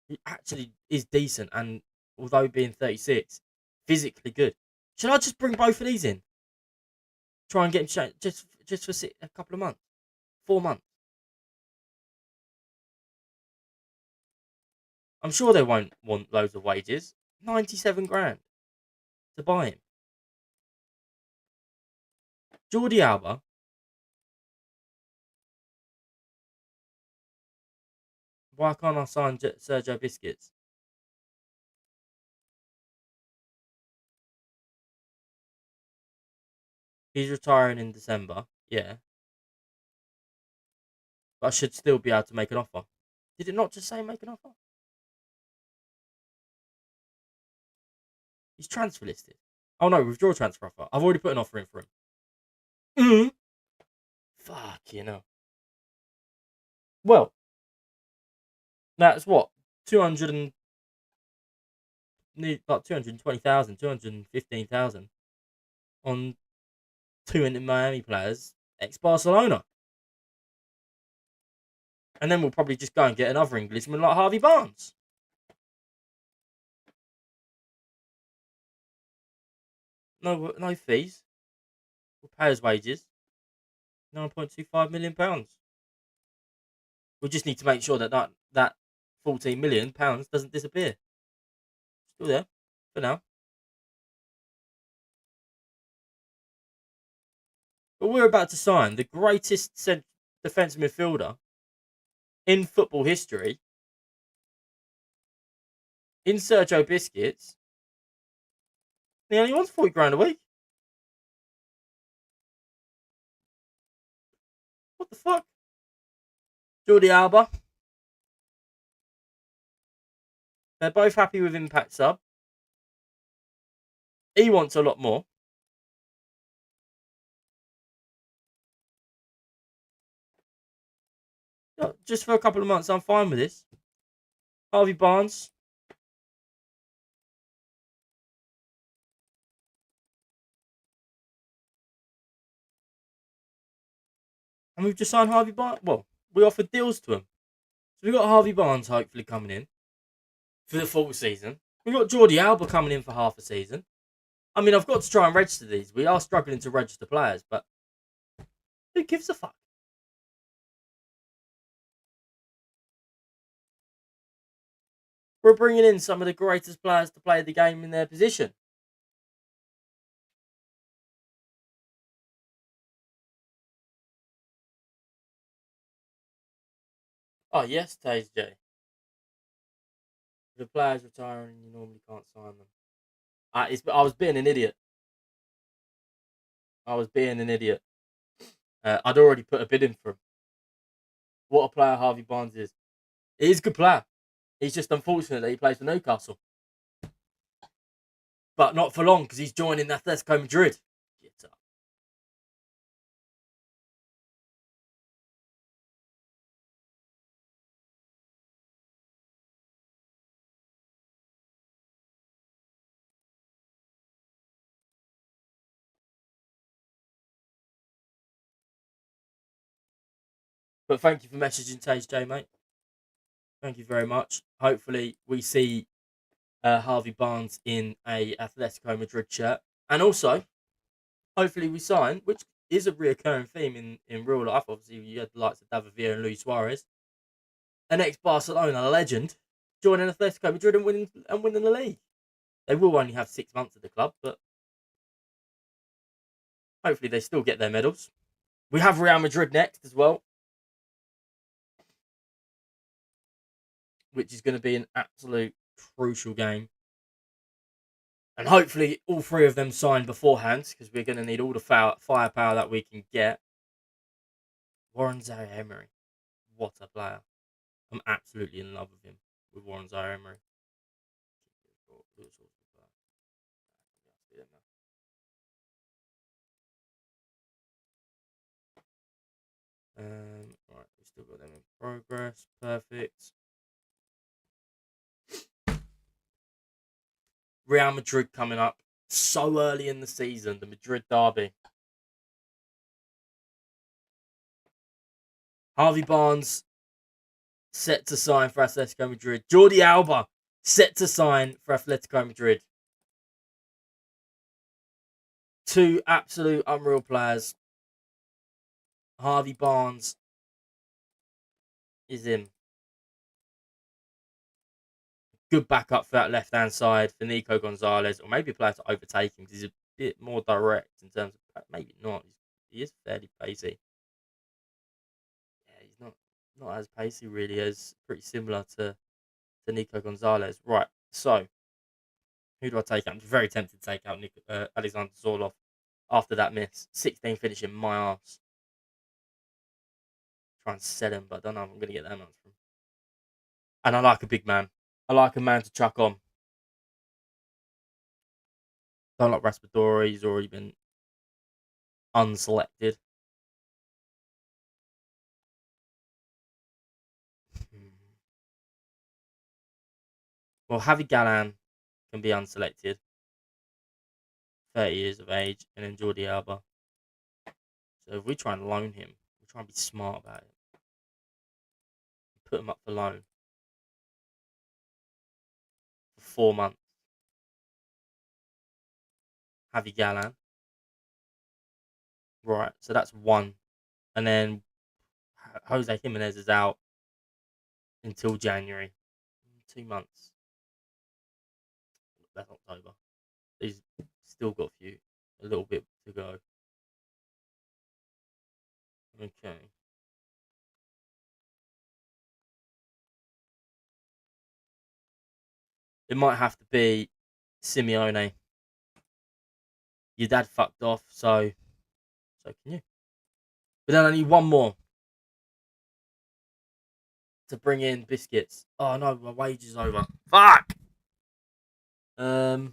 He actually is decent, and although being 36, physically good. Should I just bring both of these in? Try and get him changed just for a couple of months, 4 months. I'm sure they won't want loads of wages. 97 grand to buy him. Jordi Alba. Why can't I sign Sergio Busquets? He's retiring in December. Yeah. But I should still be able to make an offer. Did it not just say make an offer? He's transfer listed. Oh no, withdraw transfer offer. I've already put an offer in for him. Fuck, you know. Well, that's what? 220,000, 215,000 on 2 Inter Miami players, ex-Barcelona. And then we'll probably just go and get another Englishman like Harvey Barnes. No fees. We'll pay his wages. £9.25 million. We just need to make sure that £14 million doesn't disappear. Still there. for now. But we're about to sign the greatest defensive midfielder in football history, in Sergio Busquets. He only wants 40 grand a week. What the fuck? Jordi Alba. They're both happy with Impact sub. He wants a lot more. Just for a couple of months, I'm fine with this. Harvey Barnes. And we've just signed Harvey Barnes. Well, we offered deals to him. So we've got Harvey Barnes hopefully coming in for the full season. We've got Jordi Alba coming in for half a season. I mean, I've got to try and register these. We are struggling to register players, but who gives a fuck? We're bringing in some of the greatest players to play the game in their position. Oh, yes, Taze J. The players retiring, you normally can't sign them. I was being an idiot. I'd already put a bid in for him. What a player Harvey Barnes is. He is a good player. He's just unfortunate that he plays for Newcastle. But not for long, because he's joining Atletico Madrid. Get up. But thank you for messaging Tage J, mate. Thank you very much. Hopefully we see Harvey Barnes in a Atletico Madrid shirt. And also, hopefully we sign, which is a reoccurring theme in real life. Obviously, you had the likes of David Villa and Luis Suarez. An ex-Barcelona legend joining Atletico Madrid and winning the league. They will only have 6 months at the club, but hopefully they still get their medals. We have Real Madrid next as well, which is going to be an absolute crucial game. And hopefully all three of them sign beforehand, because we're going to need all the firepower that we can get. Warren Zaire-Emery. What a player. I'm absolutely in love with him, with Warren Zaire-Emery. Right, we still got them in progress. Perfect. Real Madrid coming up so early in the season, the Madrid derby. Harvey Barnes set to sign for Atletico Madrid. Jordi Alba set to sign for Atletico Madrid. Two absolute unreal players. Harvey Barnes is in. Good backup for that left-hand side for Nico Gonzalez, or maybe a player to overtake him because he's a bit more direct in terms of, maybe not. He is fairly pacey. Yeah, he's not as pacey really, as pretty similar to Nico Gonzalez. Right, so who do I take out? I'm very tempted to take out Alexander Zorlov after that miss. 16 finishing my arse. Try and sell him, but I don't know if I'm going to get that much from him. And I like a big man. I like a man to chuck on. Don't like Raspadori. He's already been unselected. Well, Javi Gallan can be unselected. 30 years of age. And then Jordi Alba. So if we try and loan him, we try and be smart about it. Put him up for loan. For 4 months. Javi Gallan. Right, so that's one. And then Jose Jimenez is out until January. 2 months. that's October. He's still got a little bit to go. Okay. It might have to be Simeone. Your dad fucked off, so can you. But then I need one more to bring in biscuits. Oh no, my wage is over. Fuck. Who's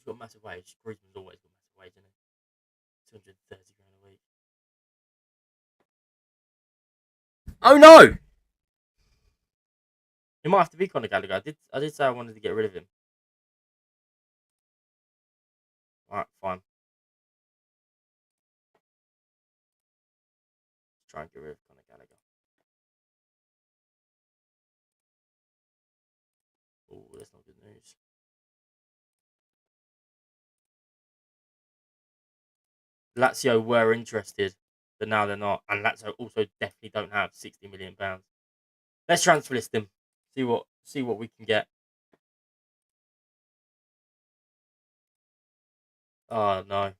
got a massive wage? Griezmann's always got a massive wage, isn't it? £230 a week. Oh no! It might have to be Conor Gallagher. I did say I wanted to get rid of him. Alright, fine. Let's try and get rid of Conor Gallagher. Oh, that's not good news. Lazio were interested, but now they're not. And Lazio also definitely don't have £60 million. Let's transfer list him. See what we can get. Oh no.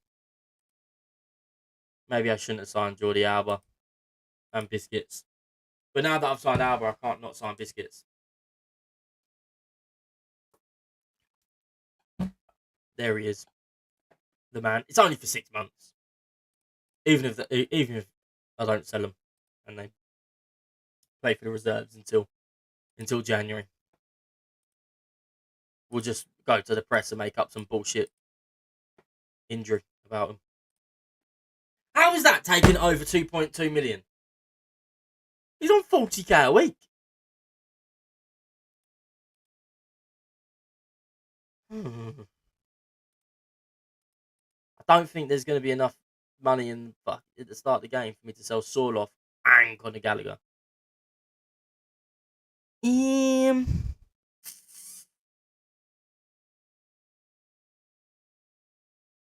Maybe I shouldn't have signed Jordi Alba and Biscuits. But now that I've signed Alba, I can't not sign Biscuits. There he is. The man. It's only for 6 months. Even if I don't sell them and they play for the reserves until January. We'll just go to the press and make up some bullshit injury about him. How is that taking over 2.2 million? He's on 40k a week. I don't think there's going to be enough money at the start of the game for me to sell Sorloth and Conor Gallagher.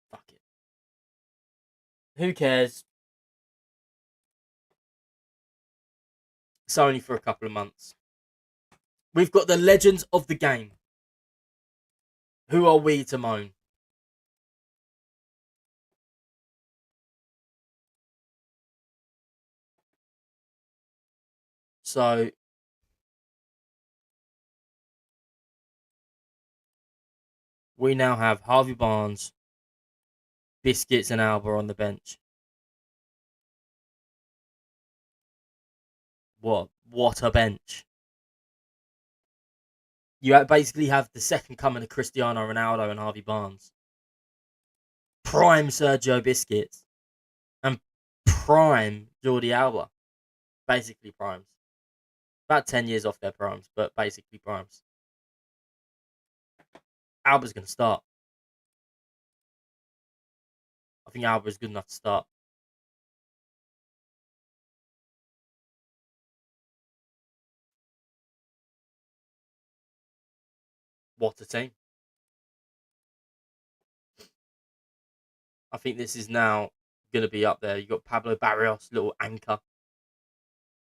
Fuck it. Who cares? It's only for a couple of months. We've got the legends of the game. Who are we to moan? So we now have Harvey Barnes, Biscuits and Alba on the bench. What a bench. You basically have the second coming of Cristiano Ronaldo and Harvey Barnes. Prime Sergio Biscuits. And prime Jordi Alba. Basically primes. About 10 years off their primes, but basically primes. Alba's going to start. I think Alba is good enough to start. What a team. I think this is now going to be up there. You've got Pablo Barrios, little anchor.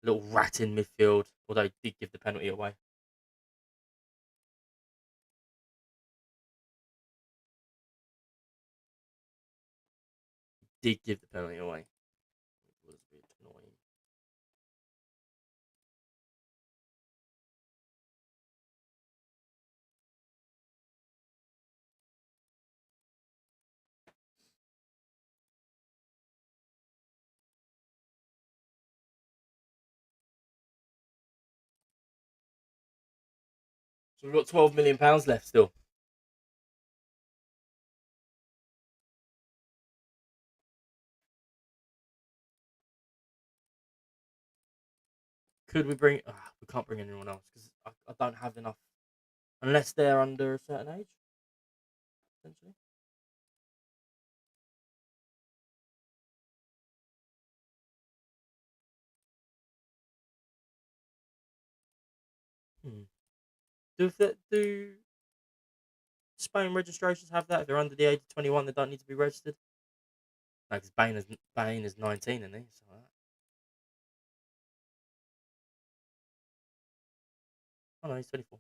Little rat in midfield. Although he did give the penalty away. Did give the penalty away. It was a bit annoying. So we've got £12 million left still. Could we bring... we can't bring anyone else because I don't have enough. Unless they're under a certain age. Essentially. Do Spain registrations have that? If they're under the age of 21, they don't need to be registered. No, because Bane is 19, isn't he? So oh no, he's 24.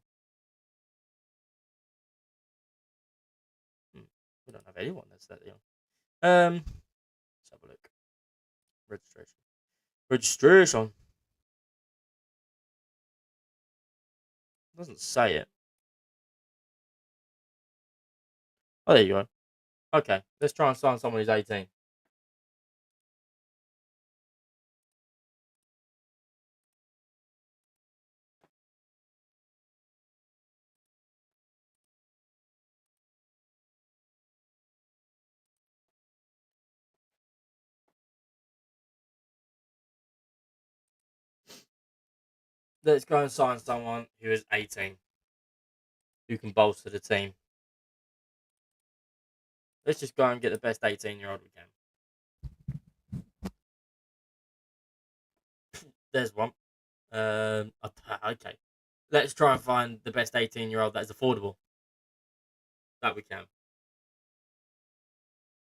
We don't have anyone that's that young. Let's have a look. Registration. Doesn't say it. Oh, there you go. Okay, let's try and sign someone who's 18. Let's go and sign someone who is 18. Who can bolster the team. Let's just go and get the best 18-year-old we can. There's one. Okay. Let's try and find the best 18-year-old that is affordable. That we can.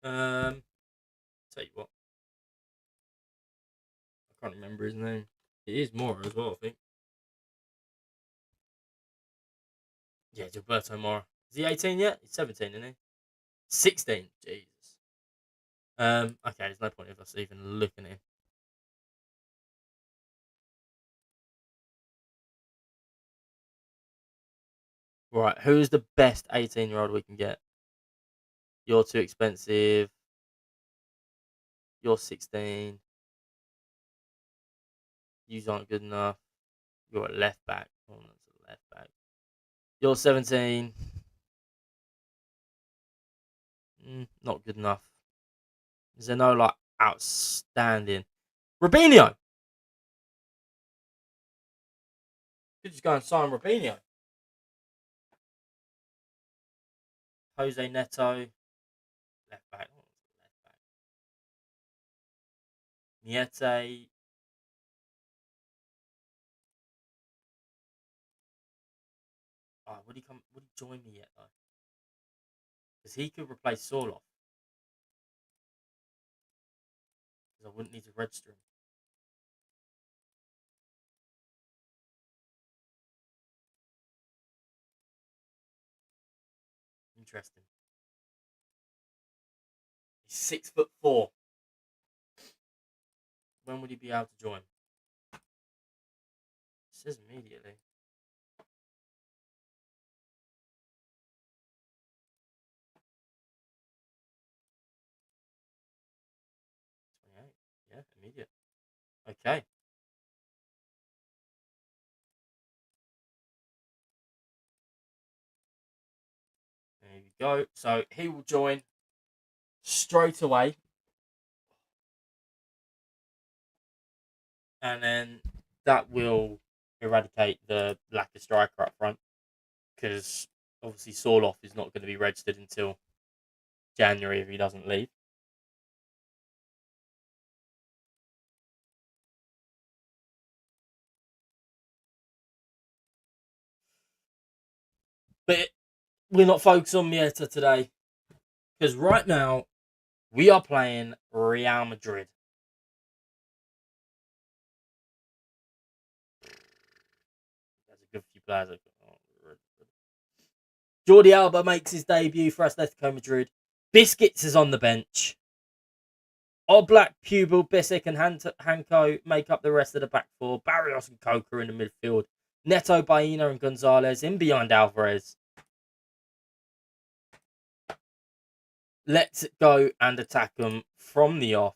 Tell you what. I can't remember his name. It is Mora as well, I think. Yeah, Gilberto Mora. Is he 18 yet? He's 17, isn't he? 16. Jesus. Okay, there's no point of us even looking at him. Right, who's the best 18-year-old we can get? You're too expensive. You're 16. You aren't good enough. You're a left back. Oh, that's a left back. You're 17. Not good enough. Is there no like outstanding? Robinho. Could just go and sign Robinho. Jose Neto. Left back. Oh, left back. Niete. Oh, would he come? Would he join me yet though? Because he could replace Sorloth. Because I wouldn't need to register him. Interesting. He's 6'4". When would he be able to join? It says immediately. 28. Yeah, immediate. Okay. There you go. So he will join straight away. And then that will eradicate the lack of striker up front. Because obviously Sorloth is not going to be registered until January if he doesn't leave. But we're not focused on Mieta today. Because right now, we are playing Real Madrid. That's a good few players. Jordi Alba makes his debut for Atletico Madrid. Biscuits is on the bench. Oblak, Pubel, Bissek and Hanko make up the rest of the back four. Barrios and Coca in the midfield. Neto, Baena and Gonzalez in behind Alvarez. Let's go and attack them from the off.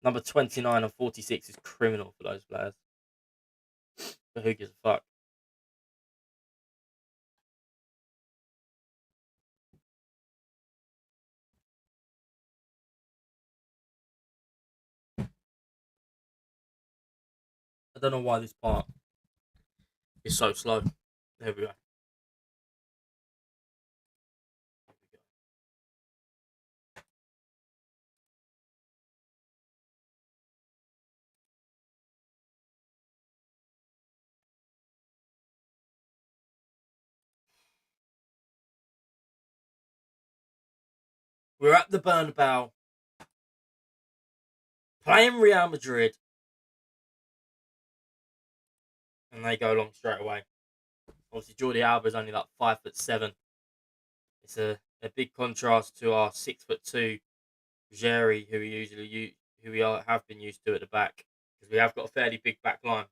Number 29 and 46 is criminal for those players. But who gives a fuck? I don't know why this part is so slow. There we go. We're at the Bernabeu, playing Real Madrid, and they go along straight away. Obviously, Jordi Alba is only like 5'7". It's a big contrast to our 6'2" Jerry, who we have been used to at the back, because we have got a fairly big back line.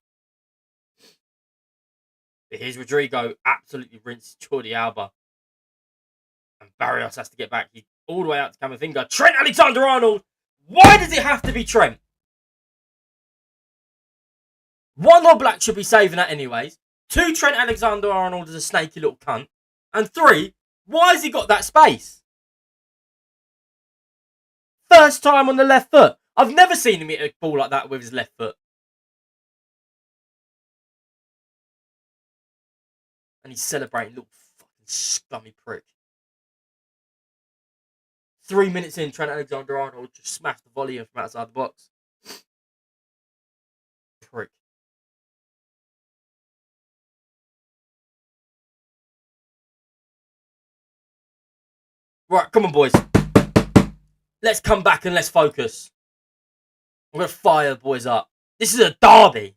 But here's Rodrigo absolutely rinses Jordi Alba, and Barrios has to get back. He's all the way out to Camavinga. Trent Alexander-Arnold. Why does it have to be Trent? 1, Oblak should be saving that anyways. 2, Trent Alexander-Arnold is a snaky little cunt. And 3, why has he got that space? First time on the left foot. I've never seen him hit a ball like that with his left foot. And he's celebrating, little fucking scummy prick. 3 minutes in, Trent Alexander-Arnold just smashed the volley in from outside the box. Prick. Right, come on, boys. Let's come back and let's focus. I'm going to fire the boys up. This is a derby.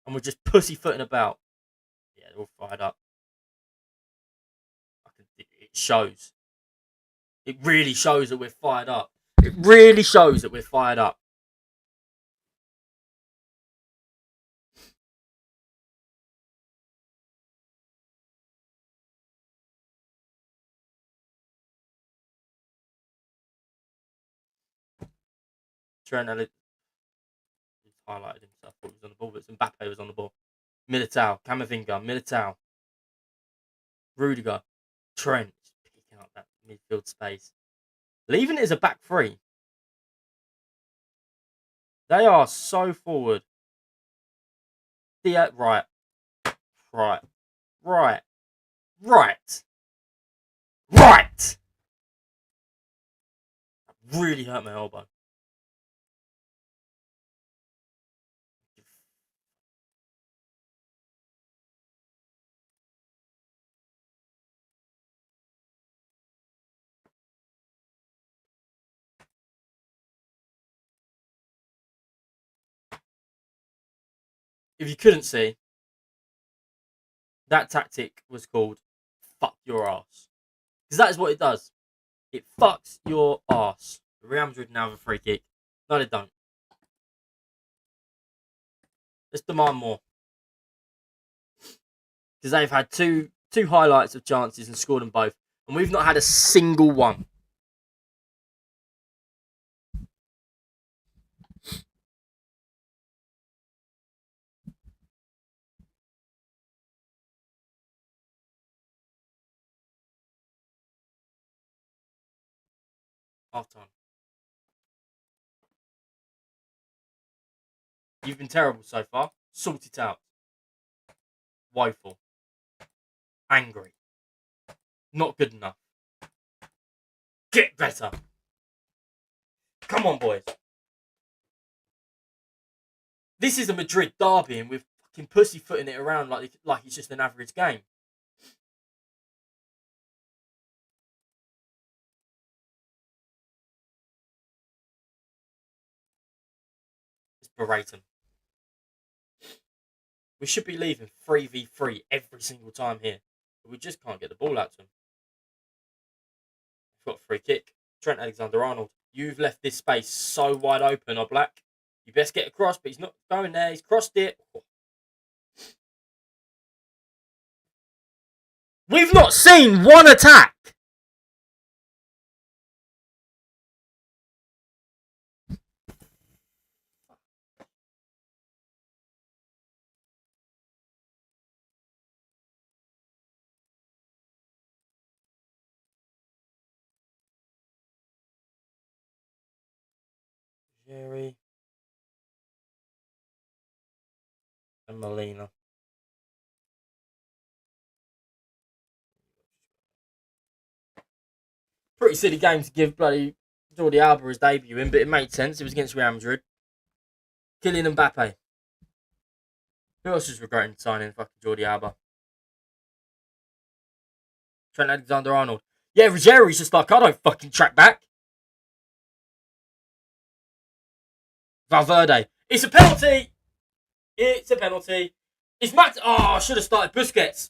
And we're just pussyfooting about. Yeah, they're all fired up. It shows. It really shows that we're fired up. It really shows that we're fired up. Trent Alexander highlighted himself. He was on the ball, but Mbappe was on the ball. Militao, Camavinga, Militao, Rudiger, Trent, just picking up that midfield space. Leaving it as a back three. They are so forward. Yeah, right. That really hurt my elbow. If you couldn't see, that tactic was called fuck your ass. Because that is what it does. It fucks your ass. Real Madrid now have a free kick. No, they don't. Let's demand more. Because they've had two highlights of chances and scored them both. And we've not had a single one. Half time. You've been terrible so far. Sort it out. Woeful. Angry. Not good enough. Get better. Come on, boys. This is a Madrid derby and we're fucking pussyfooting it around like it's just an average game. Let's berate them. We should be leaving 3v3 every single time here. But we just can't get the ball out to them. We've got a free kick. Trent Alexander-Arnold. You've left this space so wide open, Oblak. You best get across, but he's not going there. He's crossed it. We've not seen one attack. Jerry and Molina. Pretty silly game to give bloody Jordi Alba his debut in, but it made sense. It was against Real Madrid. Kylian Mbappe. Who else is regretting signing fucking Jordi Alba? Trent Alexander-Arnold. Yeah, Ruggieri's just like, I don't fucking track back. Valverde. It's a penalty. It's a penalty. It's Matt. Oh, I should have started Busquets.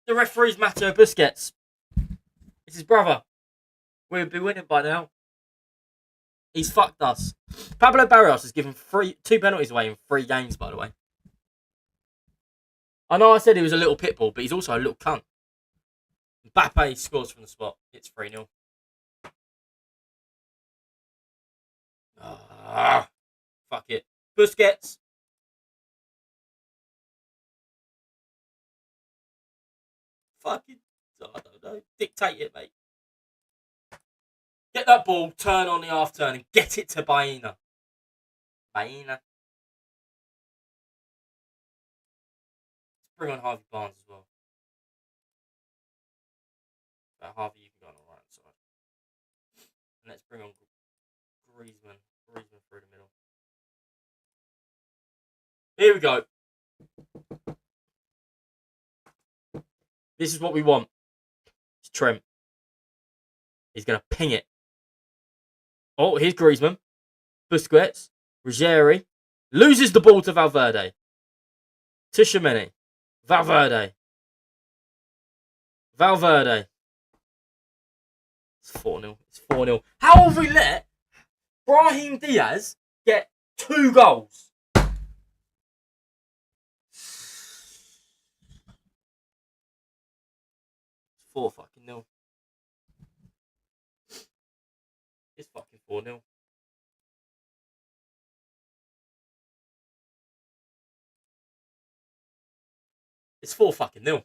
The referee's Matteo Busquets. It's his brother. We'd be winning by now. He's fucked us. Pablo Barrios has given 2 penalties away in 3 games, by the way. I know I said he was a little pitbull, but he's also a little cunt. Mbappe scores from the spot. It's 3-0. Ah, fuck it. Busquets. Fucking, I don't know. Dictate it, mate. Get that ball, turn on the half turn, and get it to Baena. Baena. Let's bring on Harvey Barnes as well. Harvey, you can go on the right hand side. And let's bring on Griezmann. Griezmann through the middle. Here we go. This is what we want. It's Trent. He's going to ping it. Oh, here's Griezmann. Busquets. Ruggieri. Loses the ball to Valverde. To Tchouaméni. Valverde. Valverde. It's 4-0. It's 4-0. How have we let Brahim Diaz get 2 goals? It's 4 fucking 0. It's fucking 4-0. It's 4 fucking 0.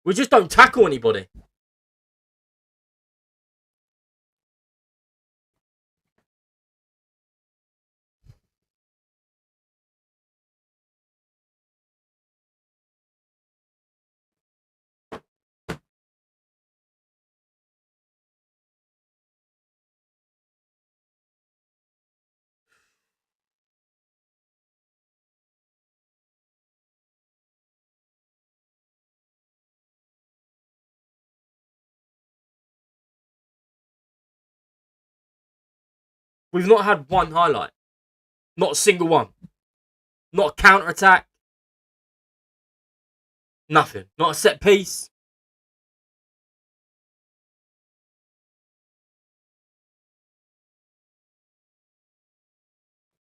We just don't tackle anybody. We've not had one highlight. Not a single one. Not a counter-attack. Nothing. Not a set piece.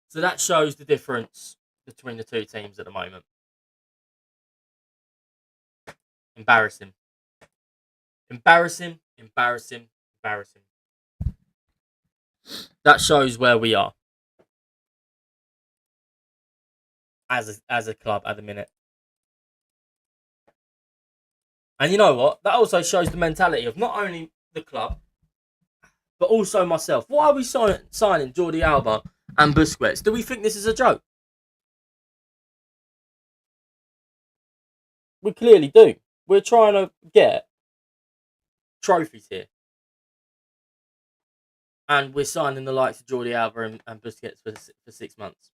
So that shows the difference between the 2 teams at the moment. Embarrassing. Embarrassing. Embarrassing. Embarrassing. That shows where we are as a club at the minute. And you know what? That also shows the mentality of not only the club, but also myself. Why are we signing Jordi Alba and Busquets? Do we think this is a joke? We clearly do. We're trying to get trophies here. And we're signing the likes of Jordi Alba and Busquets for 6 months.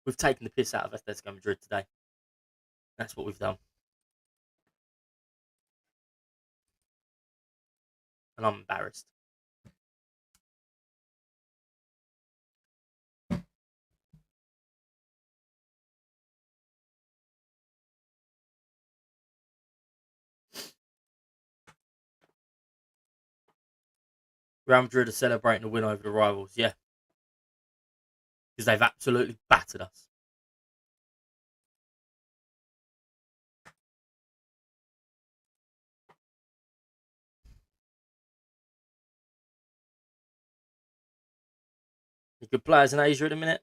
We've taken the piss out of Atletico Madrid today. That's what we've done. And I'm embarrassed. Real Madrid are celebrating the win over the rivals, yeah. Because they've absolutely battered us. Any good players in Asia at the minute?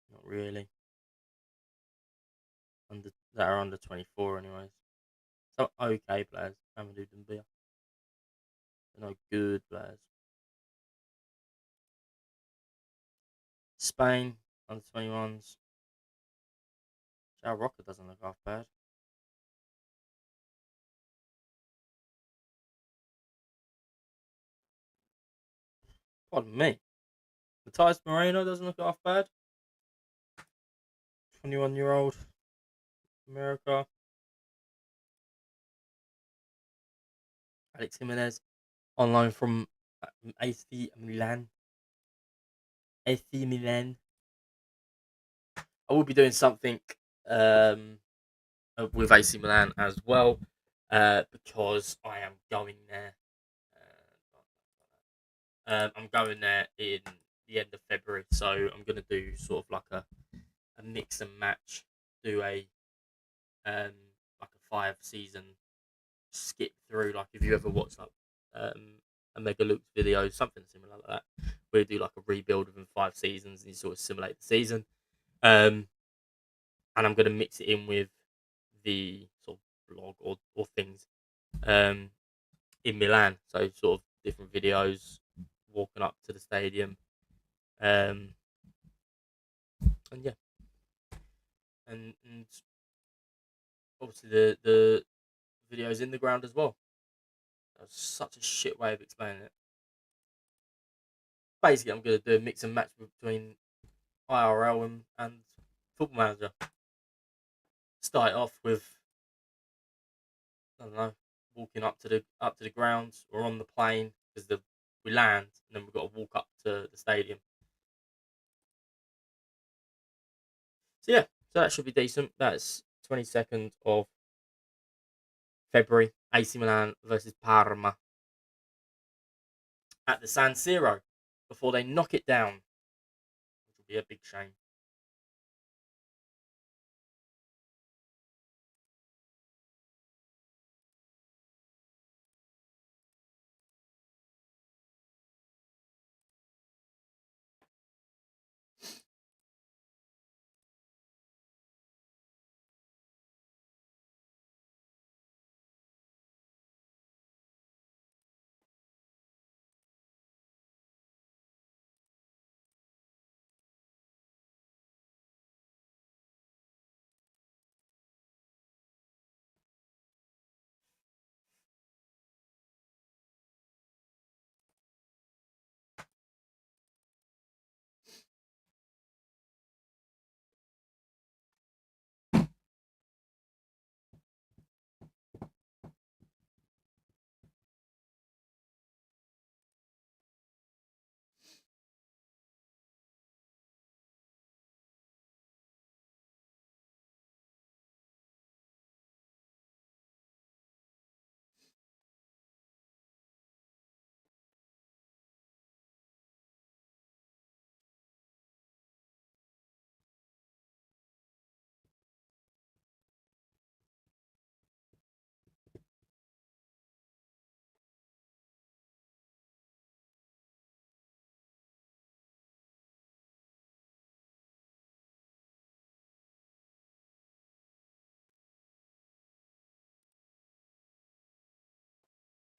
Not really. That are under 24 anyways. Some okay players. Amadou Doumbia. No good players. Spain, under 21s. João Roca doesn't look half bad. Pardon me. Matthias Moreno doesn't look half bad. 21-year-old America. Alex Jimenez on loan from AC Milan. AC Milan. I will be doing something with AC Milan as well because I am going there. I'm going there in the end of February, so I'm going to do sort of like a mix and match, do a like a 5-season skip through. Like if you ever watched like a Mega Luke video, something similar like that, where you do like a rebuild within 5 seasons and you sort of simulate the season. And I'm going to mix it in with the sort of blog or things in Milan. So sort of different videos, walking up to the stadium, and yeah, and obviously the videos in the ground as well. That's such a shit way of explaining it. Basically, I'm going to do a mix and match between IRL and Football Manager. Start off with, I don't know, walking up to the grounds or on the plane because we land and then we've got to walk up to the stadium. So yeah, so that should be decent. That's 22nd of February, AC Milan versus Parma at the San Siro before they knock it down, which will be a big shame.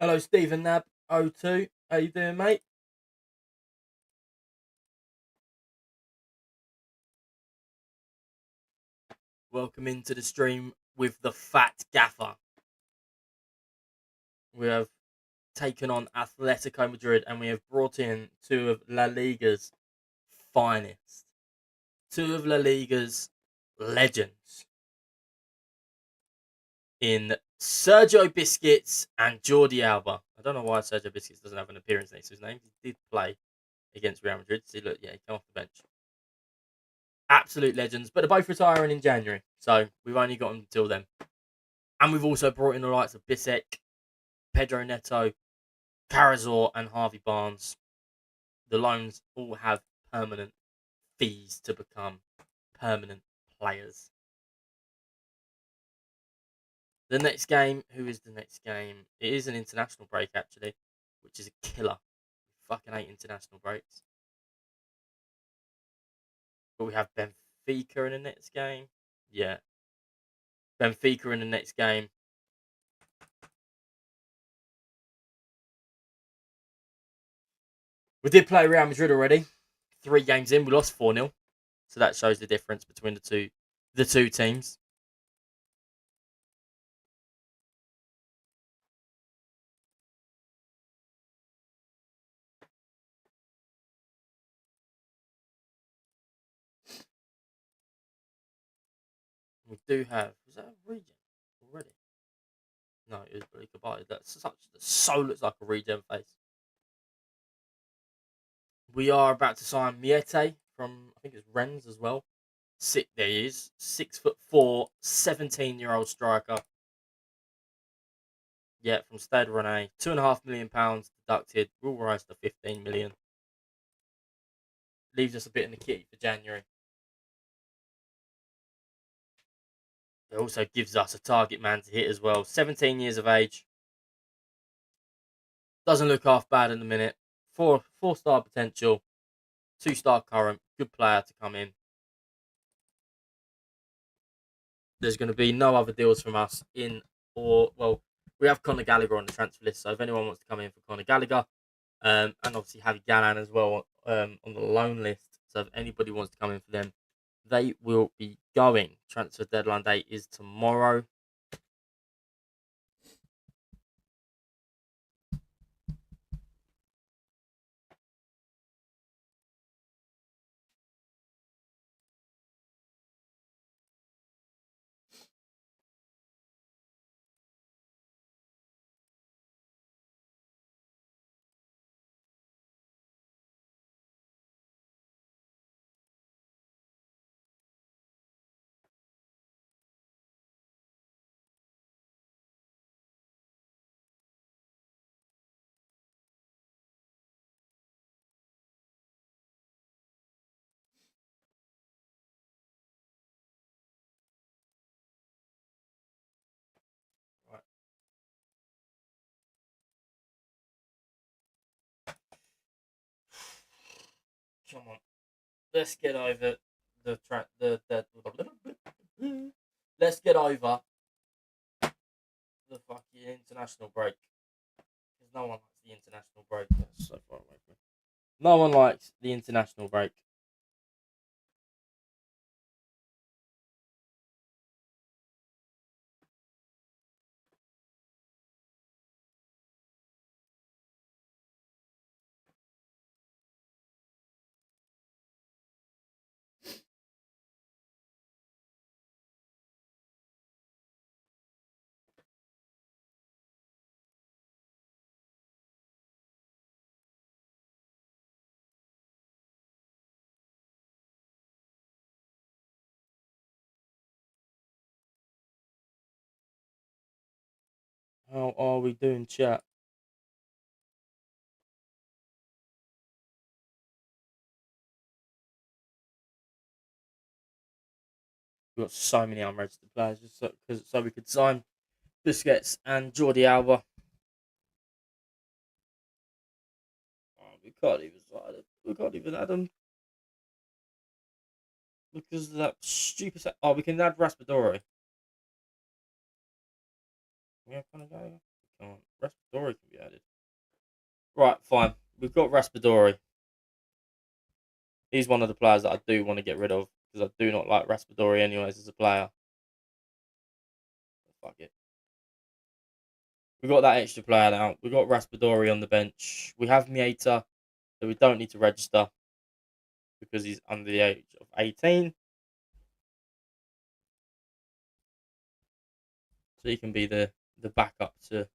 Hello, Stephen Nab 02. How you doing, mate? Welcome into the stream with the Fat Gaffer. We have taken on Atletico Madrid and we have brought in two of La Liga's finest. Two of La Liga's legends in Sergio Busquets and Jordi Alba. I don't know why Sergio Busquets doesn't have an appearance next to his name. He did play against Real Madrid. See, look, yeah, he came off the bench. Absolute legends, but they're both retiring in January, so we've only got them until then. And we've also brought in the likes of Bissek, Pedro Neto, Carrazor, and Harvey Barnes. The loans all have permanent fees to become permanent players. The next game, who is the next game? It is an international break, actually, which is a killer. I fucking hate international breaks. But we have Benfica in the next game. Yeah. Benfica in the next game. We did play Real Madrid already. 3 games in, we lost 4-0. So that shows the difference between the two teams. We do have. Was that a regen already? No, it was really good. That so looks like a regen face. We are about to sign Miete from, I think it's Rennes as well. There he is. 6'4", 17-year-old striker. Yeah, from Stade Rennais. £2.5 million deducted. Will rise to 15 million. Leaves us a bit in the kitty for January. It also gives us a target man to hit as well. 17 years of age. Doesn't look half bad in the minute. 4-star potential. 2-star current. Good player to come in. There's going to be no other deals from us we have Conor Gallagher on the transfer list. So if anyone wants to come in for Conor Gallagher, and obviously Javi Gallan as well on the loan list. So if anybody wants to come in for them, they will be going. Transfer deadline date is tomorrow. Right. Come on. Let's get over let's get over the fucking international break. Because no one likes the international break. That's so far away from me. No one likes the international break. How are we doing, chat? We've got so many unregistered players so we could sign Busquets and Jordi Alba. Oh, we can't even sign it. We can't even add them because of that stupid. Oh, we can add Raspadori. Yeah, can I go? We can't. Raspadori can be added. Right, fine. We've got Raspadori. He's one of the players that I do want to get rid of because I do not like Raspadori anyways as a player. Fuck it. We've got that extra player now. We've got Raspadori on the bench. We have Mieta, so we don't need to register because he's under the age of 18. So he can be the backup to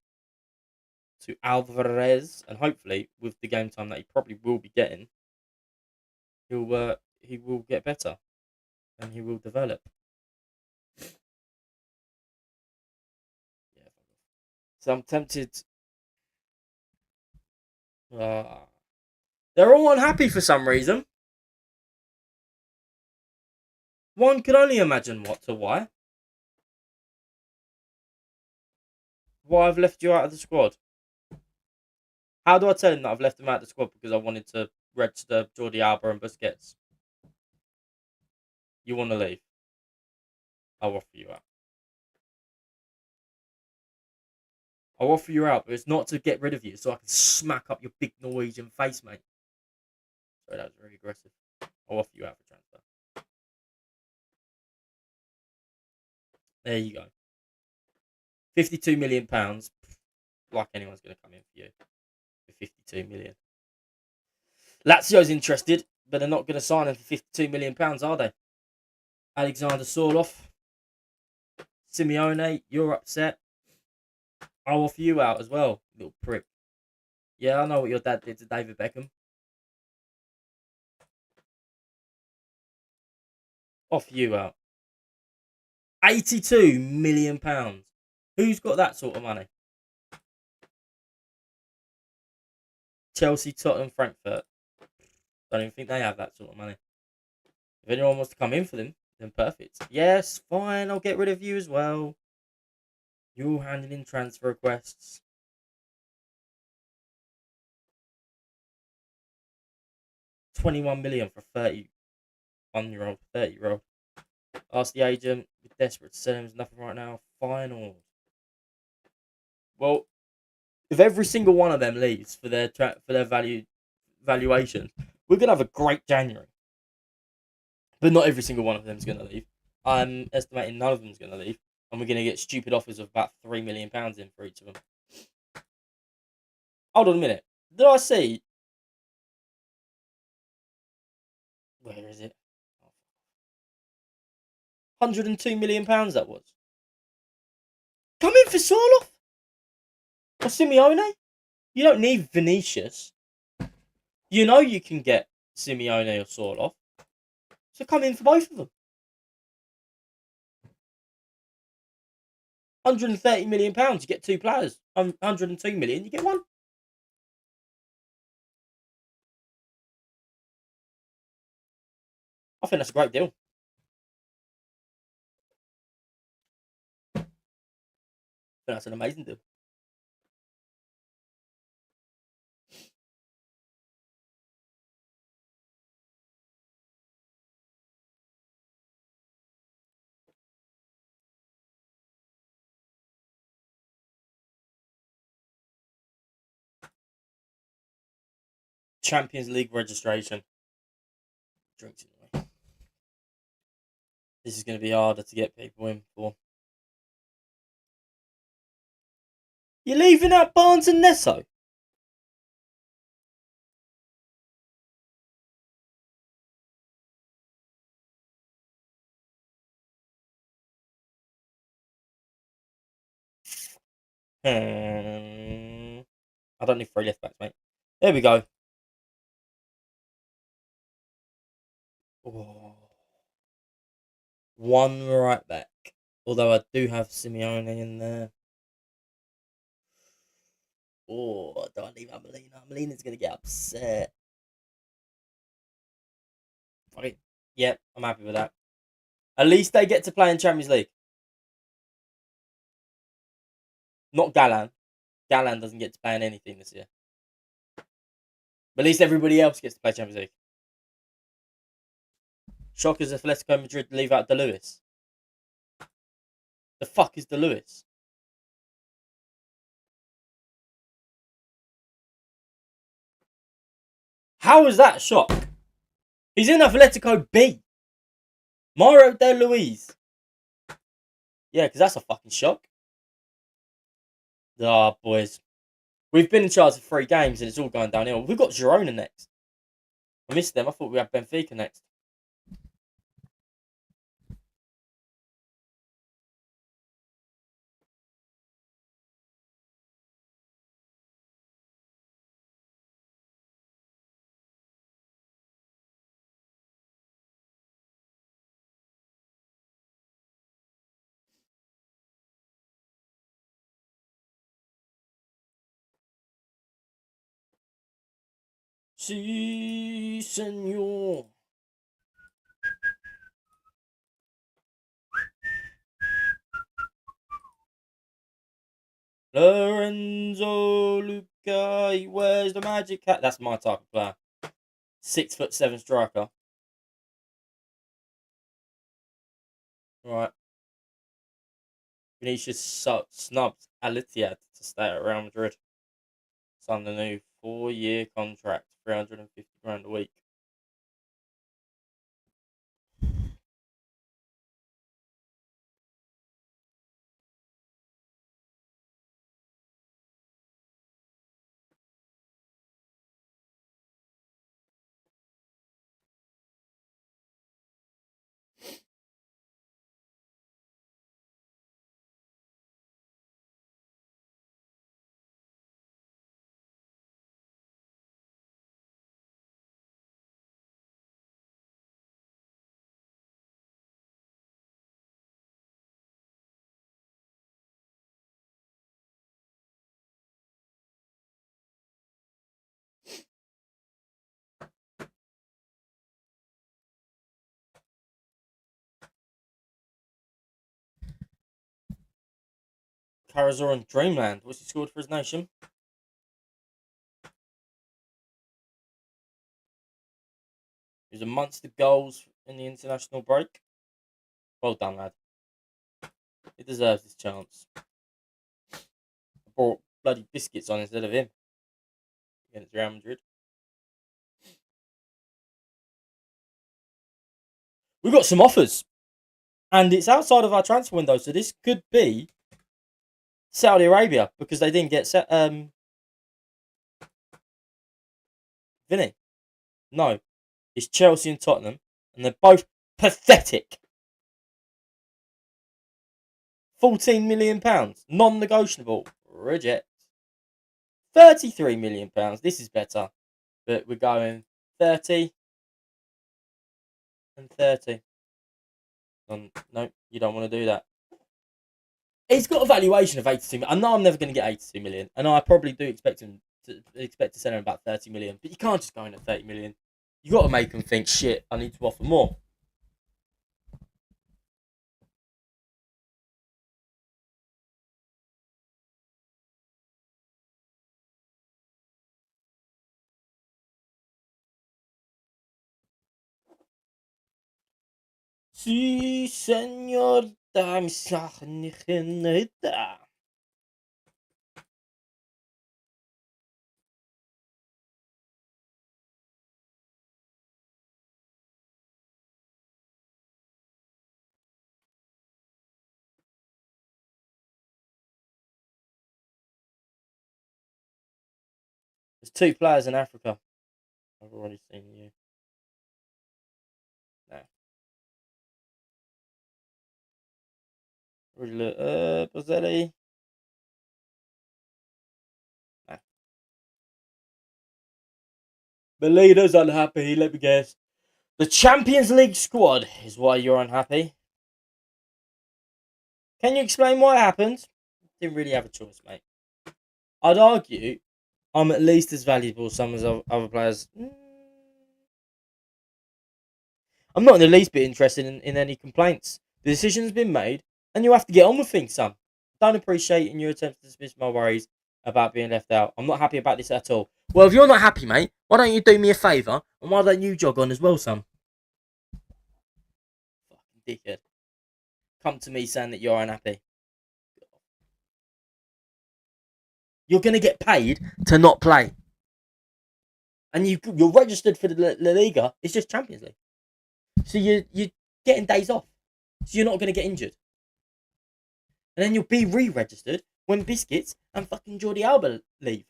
Alvarez, and hopefully with the game time that he probably will be getting, he will get better and he will develop. Yeah. So I'm tempted. They're all unhappy for some reason. One could only imagine why. Why I've left you out of the squad. How do I tell him that I've left him out of the squad because I wanted to register Jordi Alba and Busquets? You want to leave? I'll offer you out. I'll offer you out, but it's not to get rid of you, so I can smack up your big Norwegian face, mate. Sorry, that was very aggressive. I'll offer you out for transfer. There you go. £52 million. Like anyone's going to come in for you for 52 million. Lazio's interested, but they're not going to sign him for £52 million, are they? Alexander Sorloth. Simeone, you're upset. I'll offer you out as well, little prick. Yeah, I know what your dad did to David Beckham. Offer you out. £82 million. Who's got that sort of money? Chelsea, Tottenham, Frankfurt. Don't even think they have that sort of money. If anyone wants to come in for them, then perfect. Yes, fine, I'll get rid of you as well. You're all handing in transfer requests. $21 million for a 31-year-old, 30-year-old. Ask the agent. We're desperate to sell him. There's nothing right now. Final. Well, if every single one of them leaves for their valuation, we're gonna have a great January. But not every single one of them is gonna leave. I'm estimating none of them is gonna leave, and we're gonna get stupid offers of about £3 million in for each of them. Hold on a minute. Did I see? Where is it? £102 million that was. Come in for Sorloth or Simeone. You don't need Vinicius. You know you can get Simeone or Sorloth. So come in for both of them. £130 million, you get two players. 102 million, you get one. I think that's a great deal. I think that's an amazing deal. Champions League registration. Drinks anyway. This is going to be harder to get people in for. You're leaving out Barnes and Nesso? I don't need 3 left backs, mate. There we go. Oh. 1 right back. Although I do have Simeone in there. Oh, do I leave Amelina? Amelina's going to get upset. Okay. Yeah, I'm happy with that. At least they get to play in Champions League. Not Galan. Galan doesn't get to play in anything this year. But at least everybody else gets to play Champions League. Shockers Atletico Madrid leave out De Lewis. The fuck is De Lewis? How is that a shock? He's in Atletico B. Mauro De Luis. Yeah, because that's a fucking shock. Ah, boys. We've been in charge of 3 games and it's all going downhill. We've got Girona next. I missed them. I thought we had Benfica next. Si, senor. Lorenzo Luca, where's the magic cat? That's my type of player. 6'7" striker. Right. Vinicius snubs Alitiad to stay at Real Madrid. Signed a new 4-year contract, 350 grand a week. Karazoran Dreamland. What's he scored for his nation? He was amongst the goals in the international break. Well done, lad. He deserves his chance. I brought bloody biscuits on instead of him against Real Madrid. We've got some offers. And it's outside of our transfer window, so this could be Saudi Arabia because they didn't get Vinny. No, it's Chelsea and Tottenham, and they're both pathetic. £14 million, non-negotiable. Reject. £33 million. This is better, but we're going 30 and 30. No, you don't want to do that. He's got a valuation of 82 million. I know I'm never going to get 82 million, and I probably do expect to sell him about 30 million, but you can't just go in at 30 million. You got to make them think, shit, I need to offer more. Sí, señor. There's 2 players in Africa. I've already seen you. No. Already look. Bozzelli. No. Melina's unhappy. Let me guess. The Champions League squad is why you're unhappy. Can you explain what happened? Didn't really have a choice, mate. I'd argue I'm at least as valuable as some of the other players. I'm not in the least bit interested in any complaints. The decision's been made, and you have to get on with things, son. Don't appreciate in your attempt to dismiss my worries about being left out. I'm not happy about this at all. Well, if you're not happy, mate, why don't you do me a favour, and why don't you jog on as well, son? Fucking dickhead. Come to me saying that you're unhappy. You're going to get paid to not play. And you're registered for the La Liga. It's just Champions League. So you're getting days off. So you're not going to get injured. And then you'll be re-registered when Biscuits and fucking Jordi Alba leave.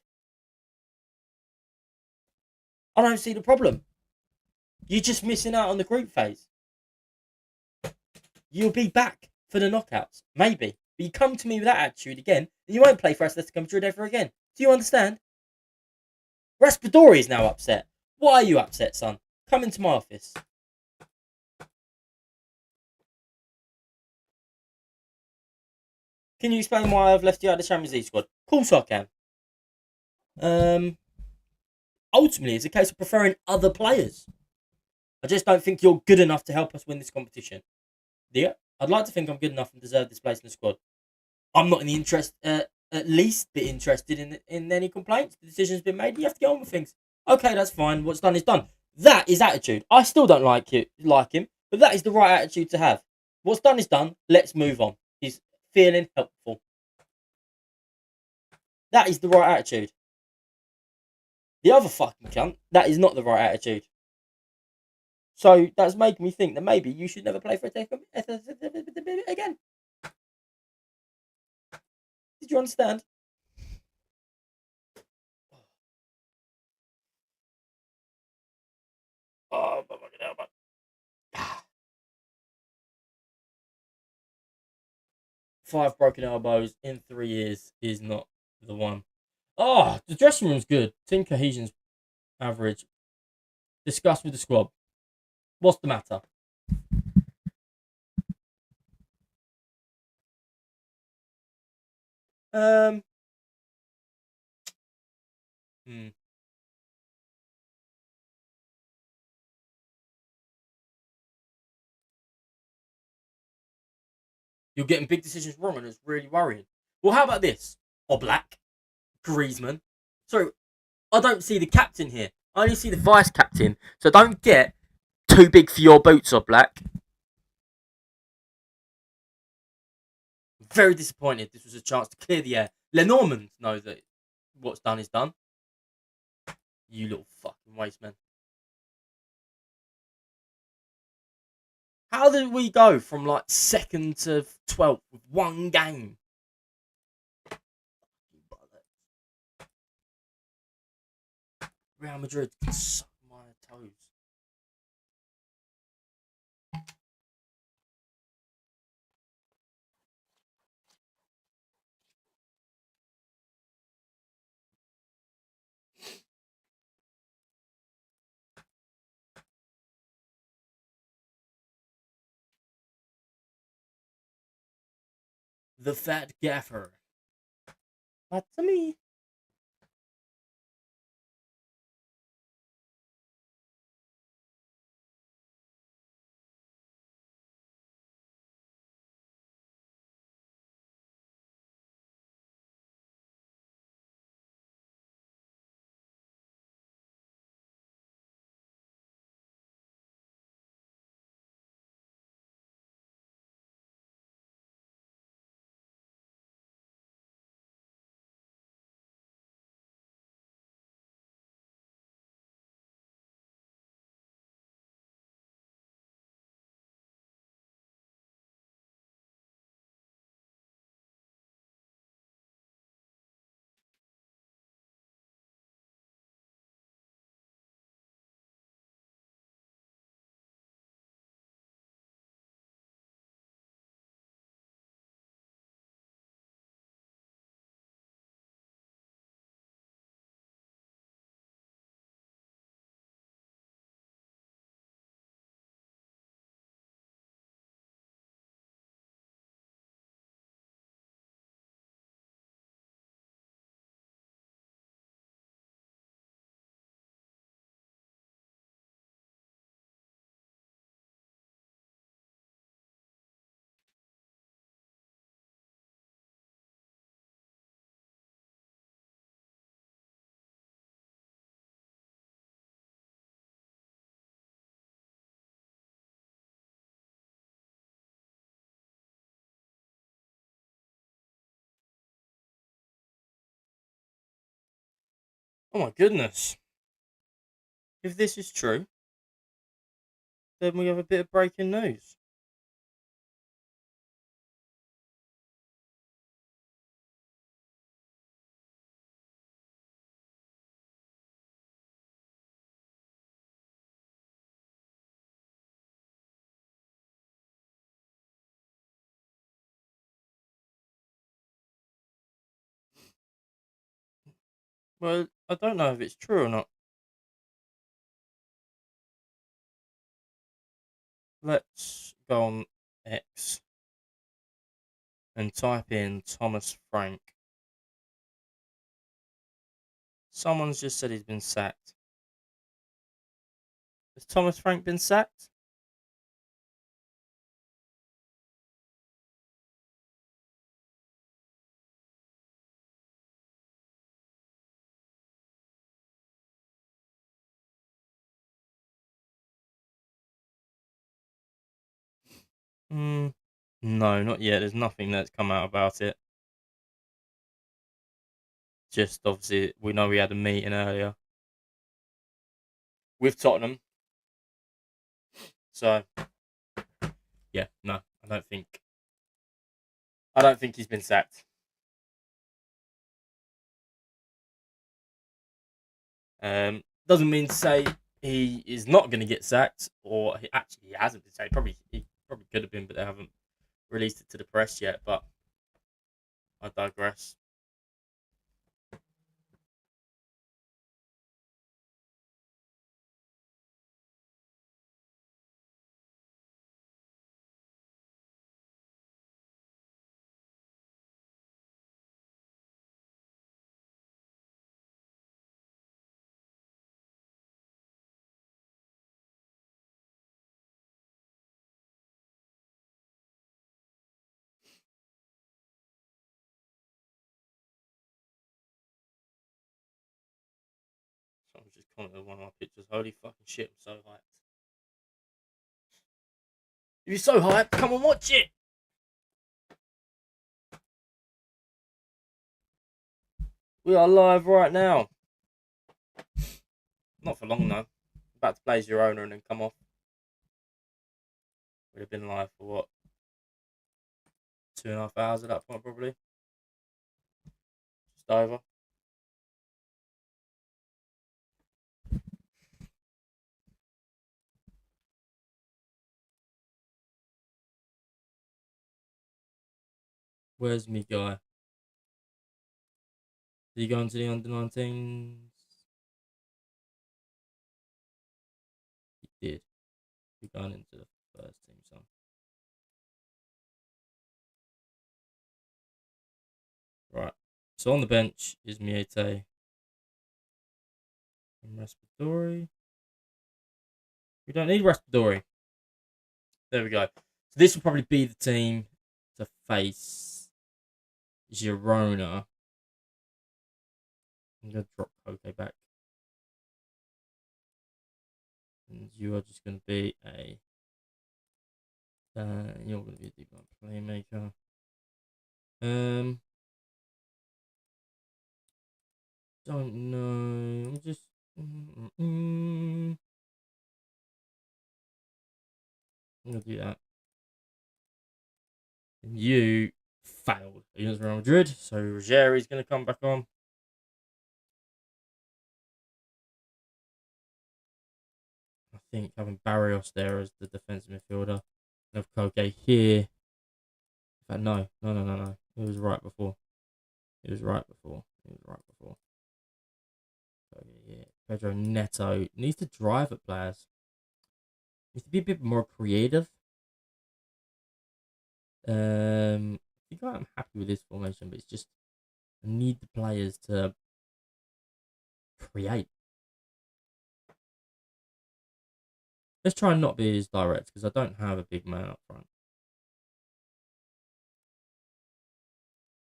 I don't see the problem. You're just missing out on the group phase. You'll be back for the knockouts. Maybe. But you come to me with that attitude again, and you won't play for Atletico Madrid ever again. Do you understand? Raspadori is now upset. Why are you upset, son? Come into my office. Can you explain why I've left you out of the Champions League squad? Of course I can. Ultimately, it's a case of preferring other players. I just don't think you're good enough to help us win this competition. Yeah, I'd like to think I'm good enough and deserve this place in the squad. I'm not in the interest, at least bit interested in any complaints. The decision's been made. You have to get on with things. Okay, that's fine. What's done is done. That is attitude. I still don't like him, but that is the right attitude to have. What's done is done. Let's move on. He's feeling helpful. That is the right attitude. The other fucking cunt, that is not the right attitude. So that's making me think that maybe you should never play for Atletico again. Did you understand? Oh, my fucking hell, man. 5 broken elbows in 3 years is not the one. Oh, the dressing room's good. Team cohesion's average. Discuss with the squad. What's the matter? You're getting big decisions wrong, and it's really worrying. Well, how about this? Oblak, Griezmann. Sorry, I don't see the captain here. I only see the vice captain. So don't get too big for your boots, Oblak. Very disappointed. This was a chance to clear the air. Lenormand knows that what's done is done. You little fucking waste man. How did we go from like 2nd to 12th with one game? Real Madrid can suck my toes. The Fat Gaffer. That's me. Oh my goodness. If this is true, then we have a bit of breaking news. Well, I don't know if it's true or not. Let's go on X and type in Thomas Frank. Someone's just said he's been sacked. Has Thomas Frank been sacked? No, not yet. There's nothing that's come out about it. Just obviously, we know we had a meeting earlier with Tottenham. So, yeah, no, I don't think he's been sacked. Doesn't mean to say he is not going to get sacked, or he hasn't been sacked. He probably could have been, but they haven't released it to the press yet. But I digress. Someone's just commented on one of my pictures. Holy fucking shit, I'm so hyped. If you're so hyped, come and watch it! We are live right now. Not for long though. About to play as your owner and then come off. Would have been live for what? 2.5 hours at that point, probably. Just over. Where's me guy? Did he go into the under 19s? He did. He gone into the first team, son. Right. So on the bench is Miete and Raspadori. We don't need Raspadori. There we go. So this will probably be the team to face Girona. I'm going to drop Koke back. And you are just going to be a... you're going to be a deep line playmaker. Don't know. I'm just... I'm going to do that. And you failed against Real Madrid. So Ruggieri's going to come back on. I think having Barrios there as the defensive midfielder. And have Koke here. In fact, no. It was right before. Okay, yeah. Pedro Neto needs to drive at players. Needs to be a bit more creative. I think I'm happy with this formation, but it's just I need the players to create. Let's try and not be as direct because I don't have a big man up front.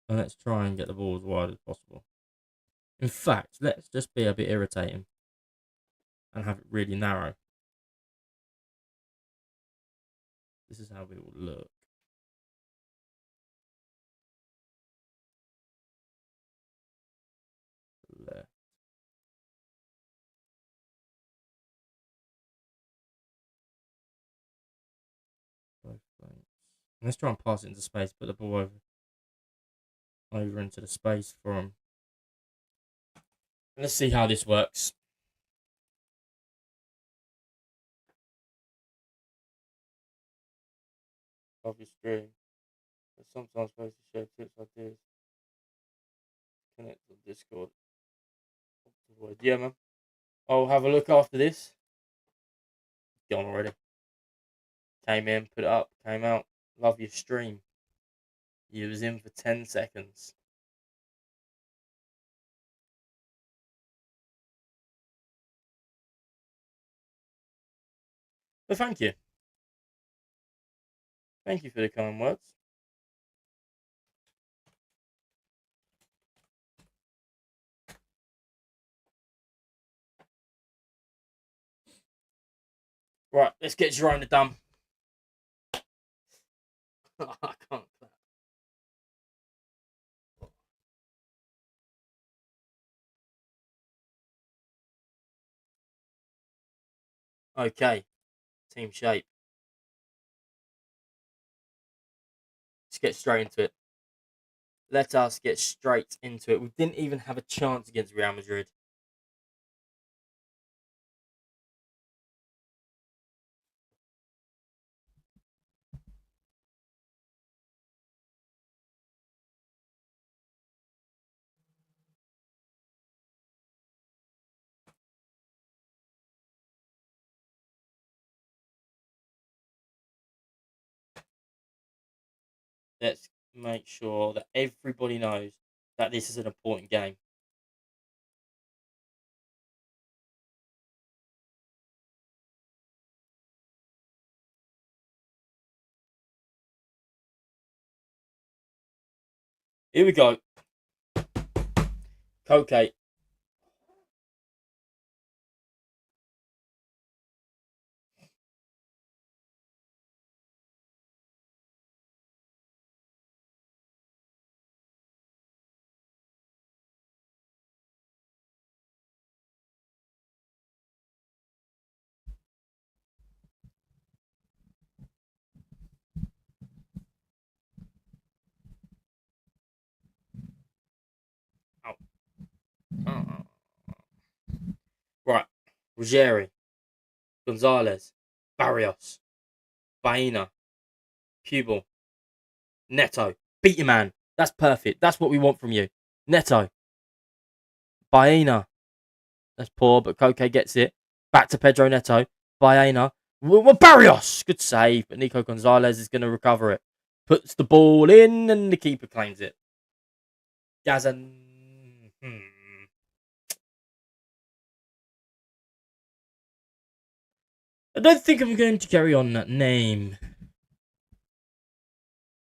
And let's try and get the ball as wide as possible. In fact, let's just be a bit irritating and have it really narrow. This is how we will look. Left. Both flanks. Let's try and pass it into space, put the ball over into the space for him. Let's see how this works. Of your stream. But sometimes supposed to share tips ideas. Connect on Discord. Yeah, man. I'll have a look after this. Gone already. Came in, put it up, came out. Love your stream. You was in for 10 seconds. But thank you. Thank you for the kind words. Right, let's get Girona done. I can't clap. Okay, team shape. Let's get straight into it. Let us get straight into it. We didn't even have a chance against Real Madrid. Let's make sure that everybody knows that this is an important game. Here we go. Koke. Ruggieri, Gonzalez, Barrios, Baena, Pubel, Neto. Beat your man. That's perfect. That's what we want from you. Neto. Baena. That's poor, but Koke gets it. Back to Pedro Neto. Baena. Barrios. Good save, but Nico Gonzalez is going to recover it. Puts the ball in, and the keeper claims it. Gazan. I don't think I'm going to carry on that name.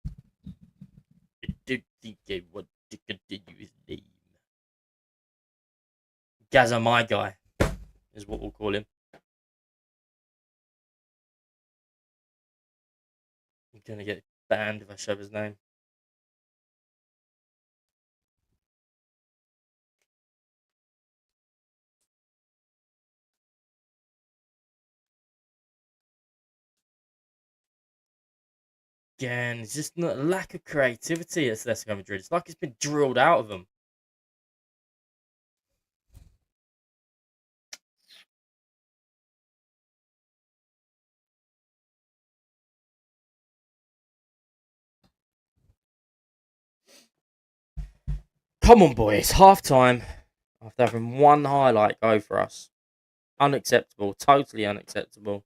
I don't think I want to continue his name. Gaza, my guy, is what we'll call him. I'm going to get banned if I show his name. Again, it's just a lack of creativity at Atletico Madrid. It's like it's been drilled out of them. Come on, boys. Half time. After having one highlight go for us. Unacceptable. Totally unacceptable.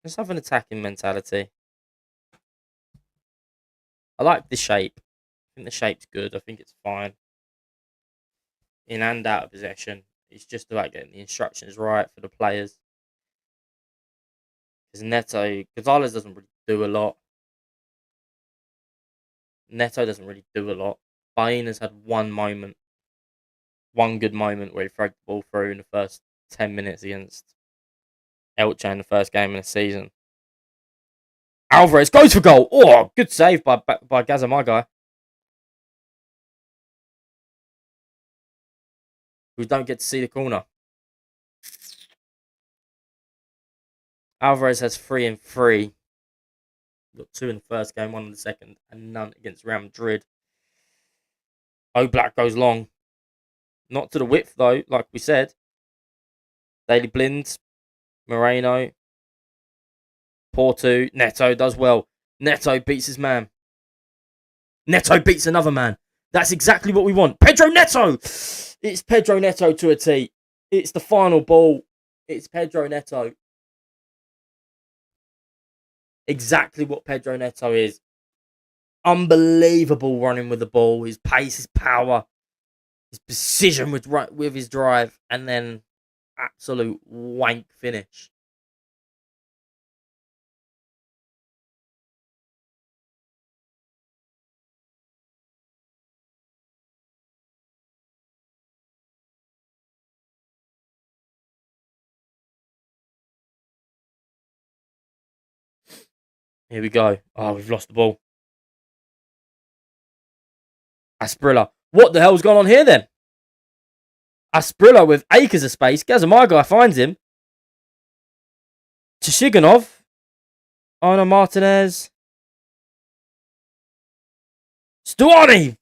Let's have an attacking mentality. I like the shape. I think the shape's good. I think it's fine. In and out of possession. It's just about getting the instructions right for the players. Because Gonzalez doesn't really do a lot. Neto doesn't really do a lot. Baena's had one good moment where he threw the ball through in the first 10 minutes against Elche in the first game of the season. Alvarez goes for goal. Oh, good save by Gaza, my guy. We don't get to see the corner. Alvarez has 3 and 3. Got 2 in the first game, 1 in the second, and none against Real Madrid. Oblak goes long. Not to the width, though, like we said. Daily Blind, Moreno, Porto, Neto does well. Neto beats his man. Neto beats another man. That's exactly what we want. Pedro Neto! It's Pedro Neto to a T. It's the final ball. It's Pedro Neto. Exactly what Pedro Neto is. Unbelievable running with the ball. His pace, his power, his precision with his drive, and then absolute wank finish. Here we go. Oh, we've lost the ball. Asprilla. What the hell's gone on here then? Asprilla with acres of space. Gazamarga finds him. Tshiganov. Ana Martinez. Stuani!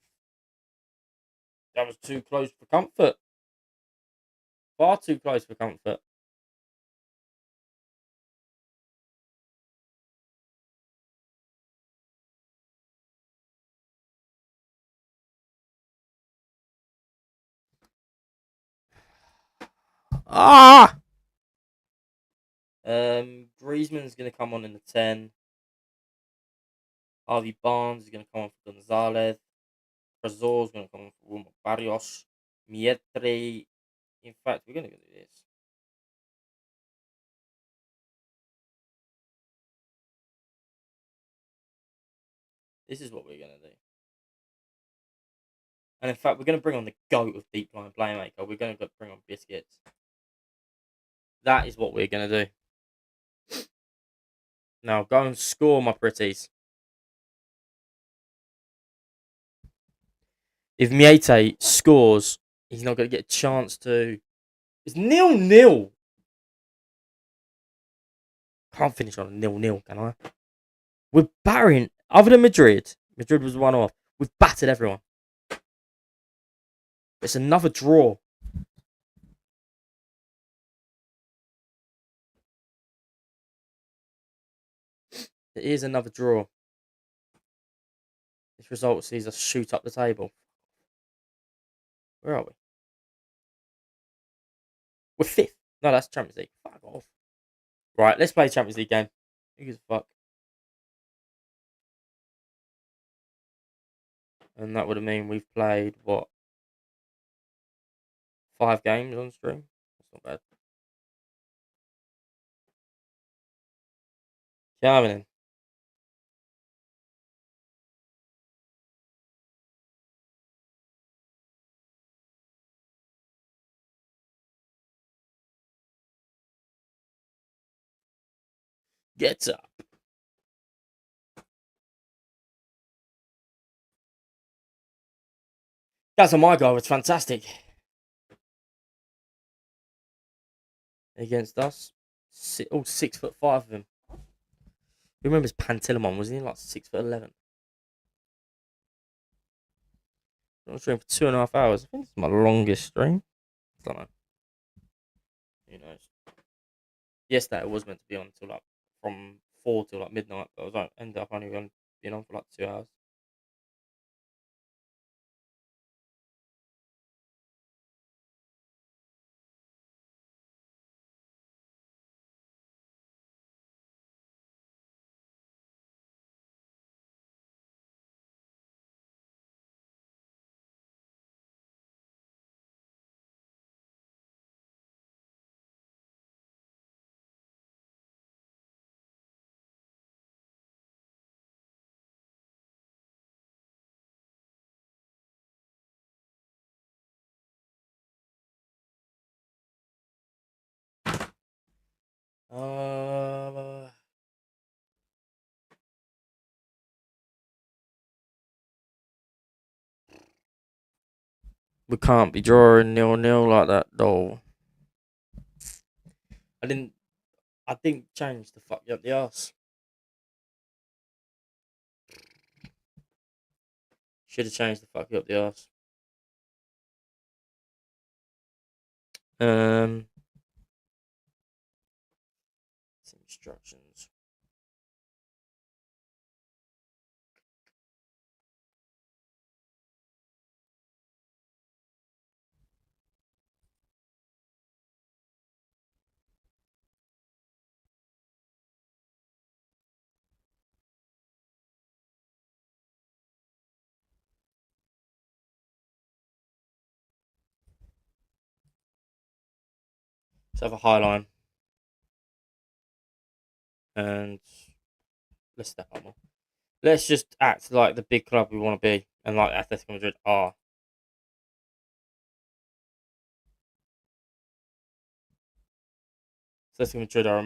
That was too close for comfort. Far too close for comfort. Ah! Griezmann's going to come on in the 10. Harvey Barnes is going to come on for Gonzalez. Trezor's going to come on for Barrios. Mietre. In fact, we're going to do this. This is what we're going to do. And in fact, we're going to bring on the GOAT of deep line playmaker. We're going to bring on Biscuits. That is what we're going to do. Now, go and score, my pretties. If Miete scores, he's not going to get a chance to... It's 0-0. Can't finish on a 0-0, can I? We're battering... Other than Madrid was 1-off. We've battered everyone. It's another draw. It is another draw. This result sees us shoot up the table. Where are we? We're 5th. No, that's Champions League. Fuck off. Right, let's play Champions League game. Who gives a fuck? And that would have mean we've played, what? 5 games on stream? That's not bad. Coming in. Gets up. That's on my goal. It's fantastic. Against us. All 6'5" of him. Who remembers Pantilimon? Wasn't he like 6'11"? I was streaming for 2.5 hours. I think this is my longest stream. I don't know. Who knows? Yesterday it was meant to be on until like from 4 till like midnight, but I was like, ended up only being on for like 2 hours. We can't be drawing 0-0 like that, though. I didn't change to fuck you up the arse. Should have changed to fuck you up the arse. Some instructions. Let's have a high line. And let's step up more. Let's just act like the big club we want to be, and like Atletico Madrid are. Atletico Madrid are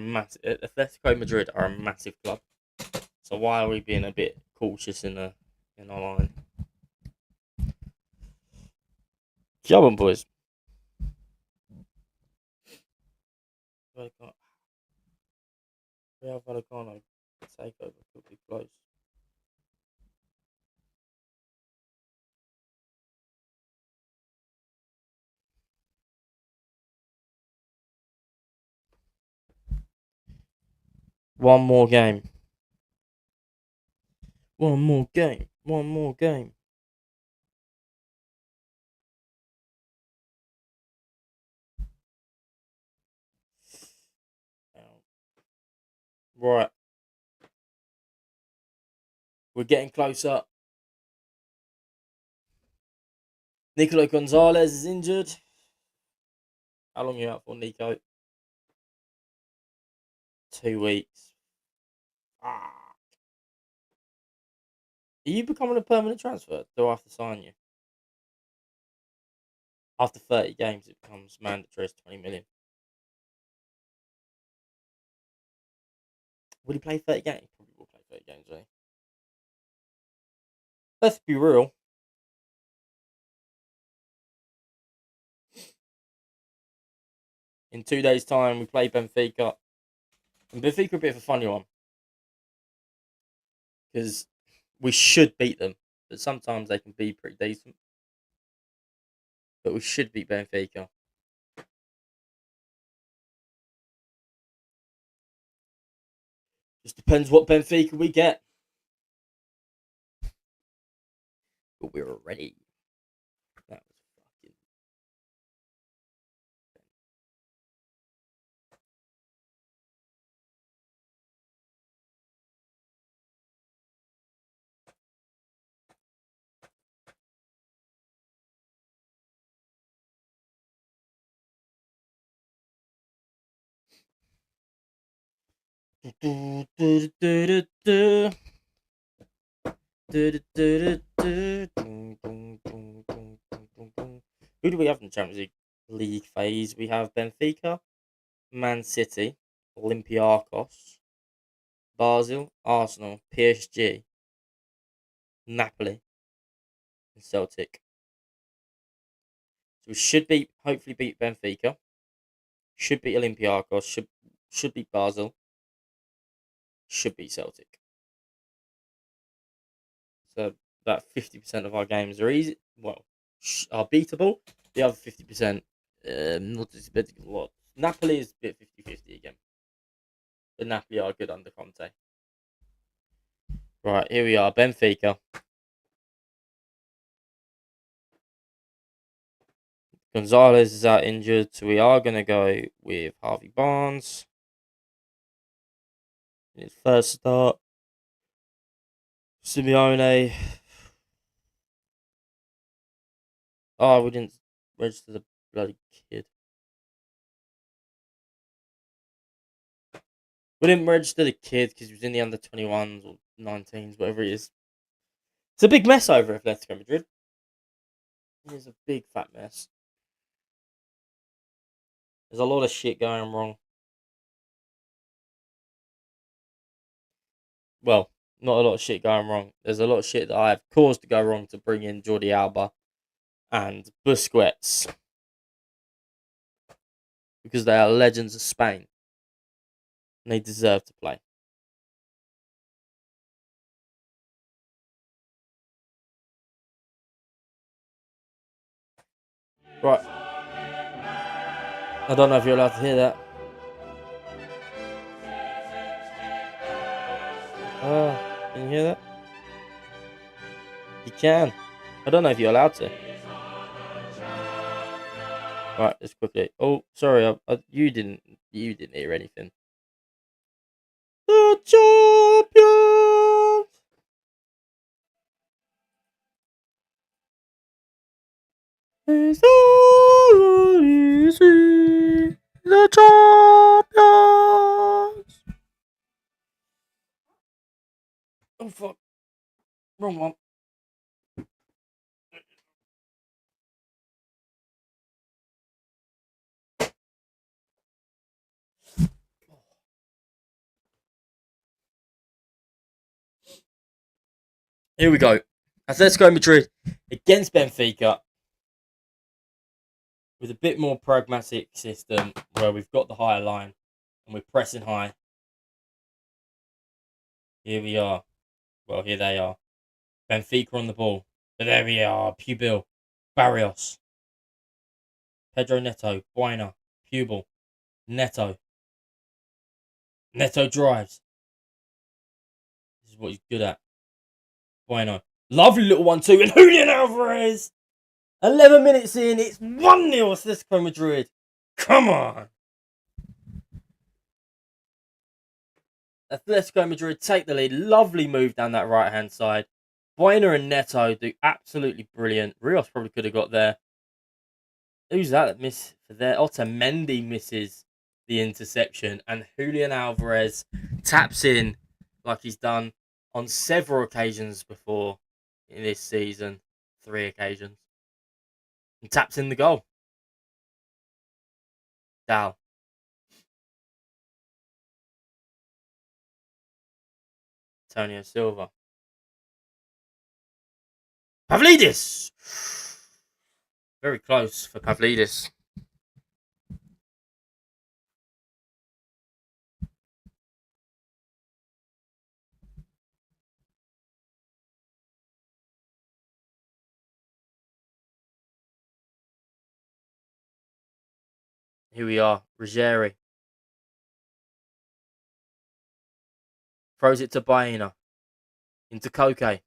a massive club. So why are we being a bit cautious in our line? Come on, boys. Real Vallecano takeover could be close. One more game. One more game. One more game. Right. We're getting closer. Nicola Gonzalez is injured. How long are you out for, Nico? 2 weeks. Ah. Are you becoming a permanent transfer? Do I have to sign you? After 30 games, it becomes mandatory. It's 20 million. Will he play 30 games? Probably will play 30 games, will he? Let's be real. In 2 days' time, we play Benfica. And Benfica are a bit of a funny one. Because we should beat them. But sometimes they can be pretty decent. But we should beat Benfica. Just depends what Benfica we get. But we're ready. That was fucking... Who do we have in the Champions League phase? We have Benfica, Man City, Olympiacos, Basel, Arsenal, PSG, Napoli, and Celtic. So we should hopefully beat Benfica. Should beat Olympiacos. Should beat Basel. Should beat Celtic. So about 50% of our games are easy. Well, are beatable. The other 50%, not as bad a lot. Napoli is a bit 50-50 again. But Napoli are good under Conte. Right, here we are. Benfica. Gonzalez is out injured, so we are going to go with Harvey Barnes. In his first start. Simeone. Oh, we didn't register the bloody kid. We didn't register the kid because he was in the under 21s or 19s, whatever it is. It's a big mess over at Atletico Madrid. It is a big fat mess. There's a lot of shit going wrong. Well, not a lot of shit going wrong. There's a lot of shit that I have caused to go wrong to bring in Jordi Alba and Busquets. Because they are legends of Spain. And they deserve to play. Right. I don't know if you're allowed to hear that. Can you hear that? You can. I don't know if you're allowed to. Right, let's quickly. Oh, sorry, you didn't hear anything. The champions is already the champions. Oh fuck! Wrong one. Here we go. Atletico Madrid against Benfica with a bit more pragmatic system where we've got the higher line and we're pressing high. Here we are. Well, here they are. Benfica on the ball. But there we are. Pubil. Barrios. Pedro Neto. Buena. Pubel. Neto. Neto drives. This is what he's good at. Bueno. Lovely little 1-2. And Julian Alvarez. 11 minutes in. It's 1-0 Atletico Madrid. Come on. Atletico Madrid take the lead. Lovely move down that right-hand side. Buena and Neto do absolutely brilliant. Rios probably could have got there. Who's that miss for there? Otamendi misses the interception. And Julian Alvarez taps in like he's done on several occasions before in this season. 3 occasions. And taps in the goal. Dow. Antonio Silva. Pavlidis! Very close for Pavlidis. Here we are. Ruggieri. Throws it to Baena. Into Koke.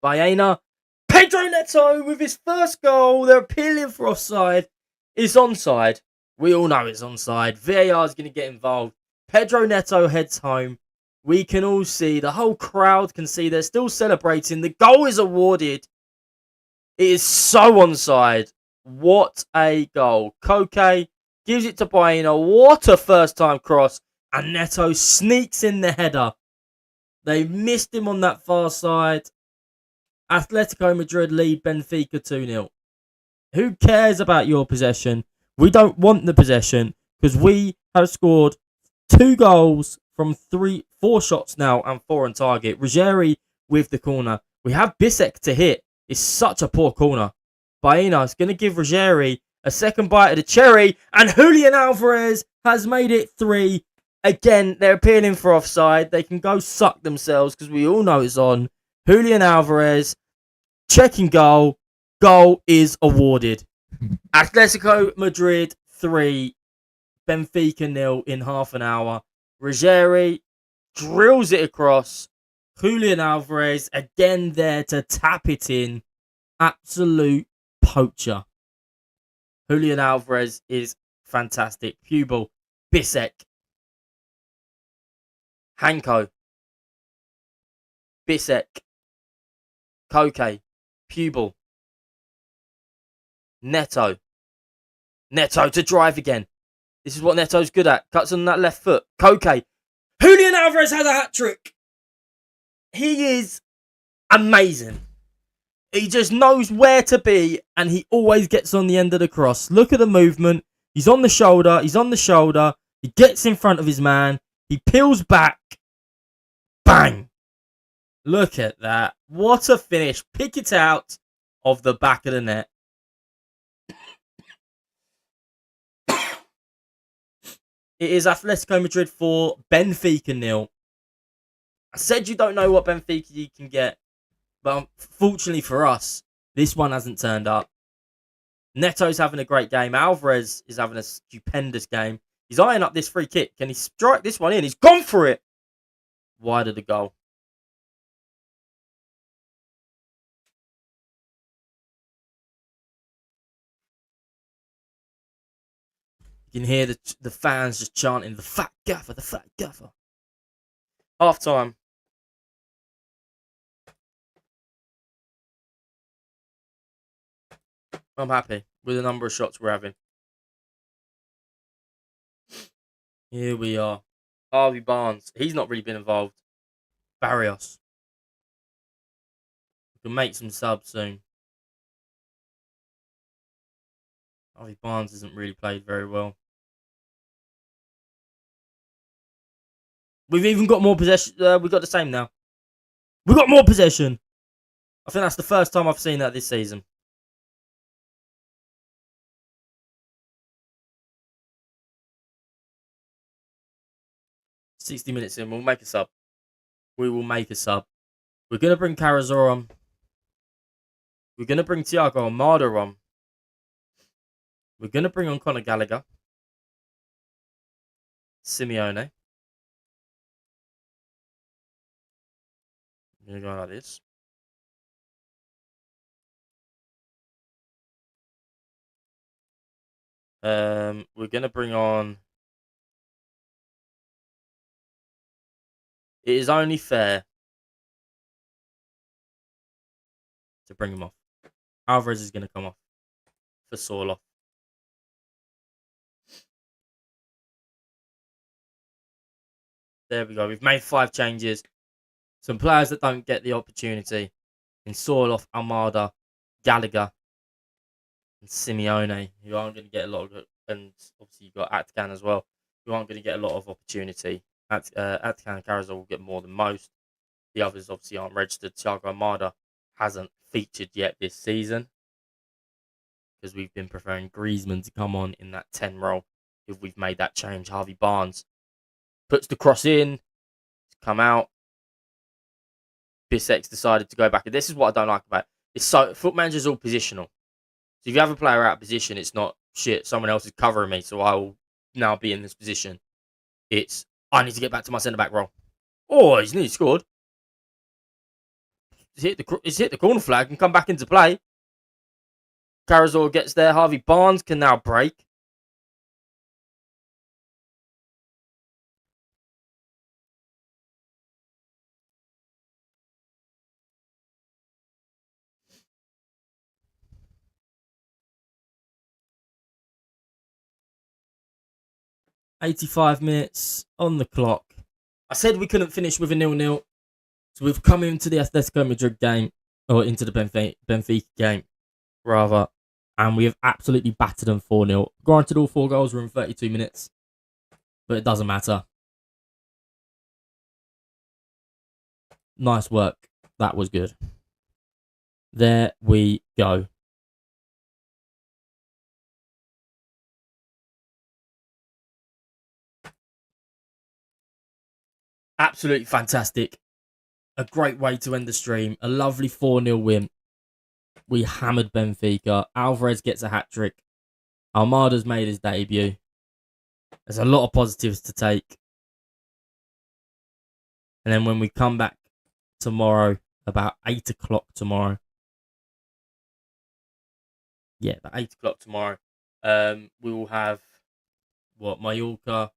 Baena. Pedro Neto with his first goal. They're appealing for offside. It's onside. We all know it's onside. VAR is going to get involved. Pedro Neto heads home. We can all see. The whole crowd can see. They're still celebrating. The goal is awarded. It is so onside. What a goal. Koke gives it to Baena. What a first time cross. And Neto sneaks in the header. They missed him on that far side. Atletico Madrid lead Benfica 2-0. Who cares about your possession? We don't want the possession because we have scored 2 goals from 4 shots now and 4 on target. Ruggieri with the corner. We have Bissek to hit. It's such a poor corner. Baena is going to give Ruggieri a second bite of the cherry, and Julian Alvarez has made it 3. Again, they're appealing for offside. They can go suck themselves because we all know it's on. Julian Alvarez, checking goal. Goal is awarded. Atletico Madrid 3, Benfica 0 in half an hour. Ruggieri drills it across. Julian Alvarez again there to tap it in. Absolute poacher. Julian Alvarez is fantastic. Pupil, Bissek, Hanko, Bissek, Koke, Pupil, Neto. Neto to drive again. This is what Neto's good at. Cuts on that left foot. Koke. Julian Alvarez has a hat-trick. He is amazing. He just knows where to be, and he always gets on the end of the cross. Look at the movement. He's on the shoulder. He's on the shoulder. He gets in front of his man. He peels back. Bang. Look at that. What a finish. Pick it out of the back of the net. It is Atletico Madrid 4, Benfica 0. I said you don't know what Benfica you can get. But unfortunately for us, this one hasn't turned up. Neto's having a great game. Alvarez is having a stupendous game. He's eyeing up this free kick. Can he strike this one in? He's gone for it. Wide of the goal. You can hear the fans just chanting, "The Fat Gaffer, the Fat Gaffer." Half time. I'm happy with the number of shots we're having. Here we are. Harvey Barnes. He's not really been involved. Barrios. We can make some subs soon. Harvey Barnes hasn't really played very well. We've even got more possession. We've got the same now. We've got more possession. I think that's the first time I've seen that this season. "60 minutes in, we'll make a sub. We will make a sub. We're going to bring Carazor on. We're going to bring Thiago Almada on. We're going to bring on Conor Gallagher. Simeone. I'm going to go like this. We're going to bring on... It is only fair to bring him off. Alvarez is going to come off for Sorloth. There we go. We've made 5 changes. Some players that don't get the opportunity in Sorloth, Almada, Gallagher, and Simeone, who aren't going to get a lot of... And obviously you've got Atkan as well, who aren't going to get a lot of opportunity. Atkan and Carazor will get more than most. The others obviously aren't registered. Thiago Almada hasn't featured yet this season because we've been preferring Griezmann to come on in that 10 role. If we've made that change, Harvey Barnes puts the cross in, come out. Bissek's decided to go back. And this is what I don't like about it. It's so Foot Manager's all positional. So if you have a player out of position, it's not shit. Someone else is covering me, so I will now be in this position. It's I need to get back to my centre back role. Oh, he's nearly scored. He's hit the corner flag and come back into play. Carrazor gets there. Harvey Barnes can now break. $85 on the clock. I said we couldn't finish with a 0-0. So we've come into the Atletico Madrid game, or into the Benfica game, rather, and we have absolutely battered them 4-0. Granted, all 4 goals were in 32 minutes, but it doesn't matter. Nice work. That was good. There we go. Absolutely fantastic. A great way to end the stream. A lovely 4-0 win. We hammered Benfica. Alvarez gets a hat-trick. Almada's made his debut. There's a lot of positives to take. And then when we come back tomorrow, about 8 o'clock tomorrow. Yeah, about 8 o'clock tomorrow. We will have, Mallorca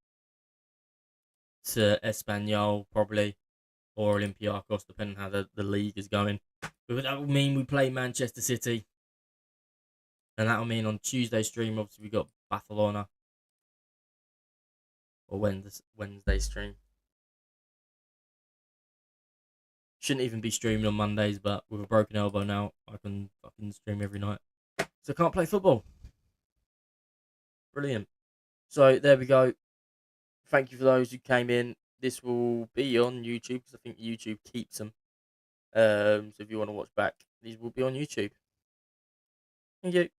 to Espanyol, probably. Or Olympiacos, depending on how the league is going. But that will mean we play Manchester City. And that will mean on Tuesday stream, obviously, we got Barcelona. Or Wednesday stream. Shouldn't even be streaming on Mondays, but with a broken elbow now, I can fucking stream every night. So I can't play football. Brilliant. So there we go. Thank you for those who came in. This will be on YouTube because I think YouTube keeps them. So if you want to watch back, these will be on YouTube. Thank you.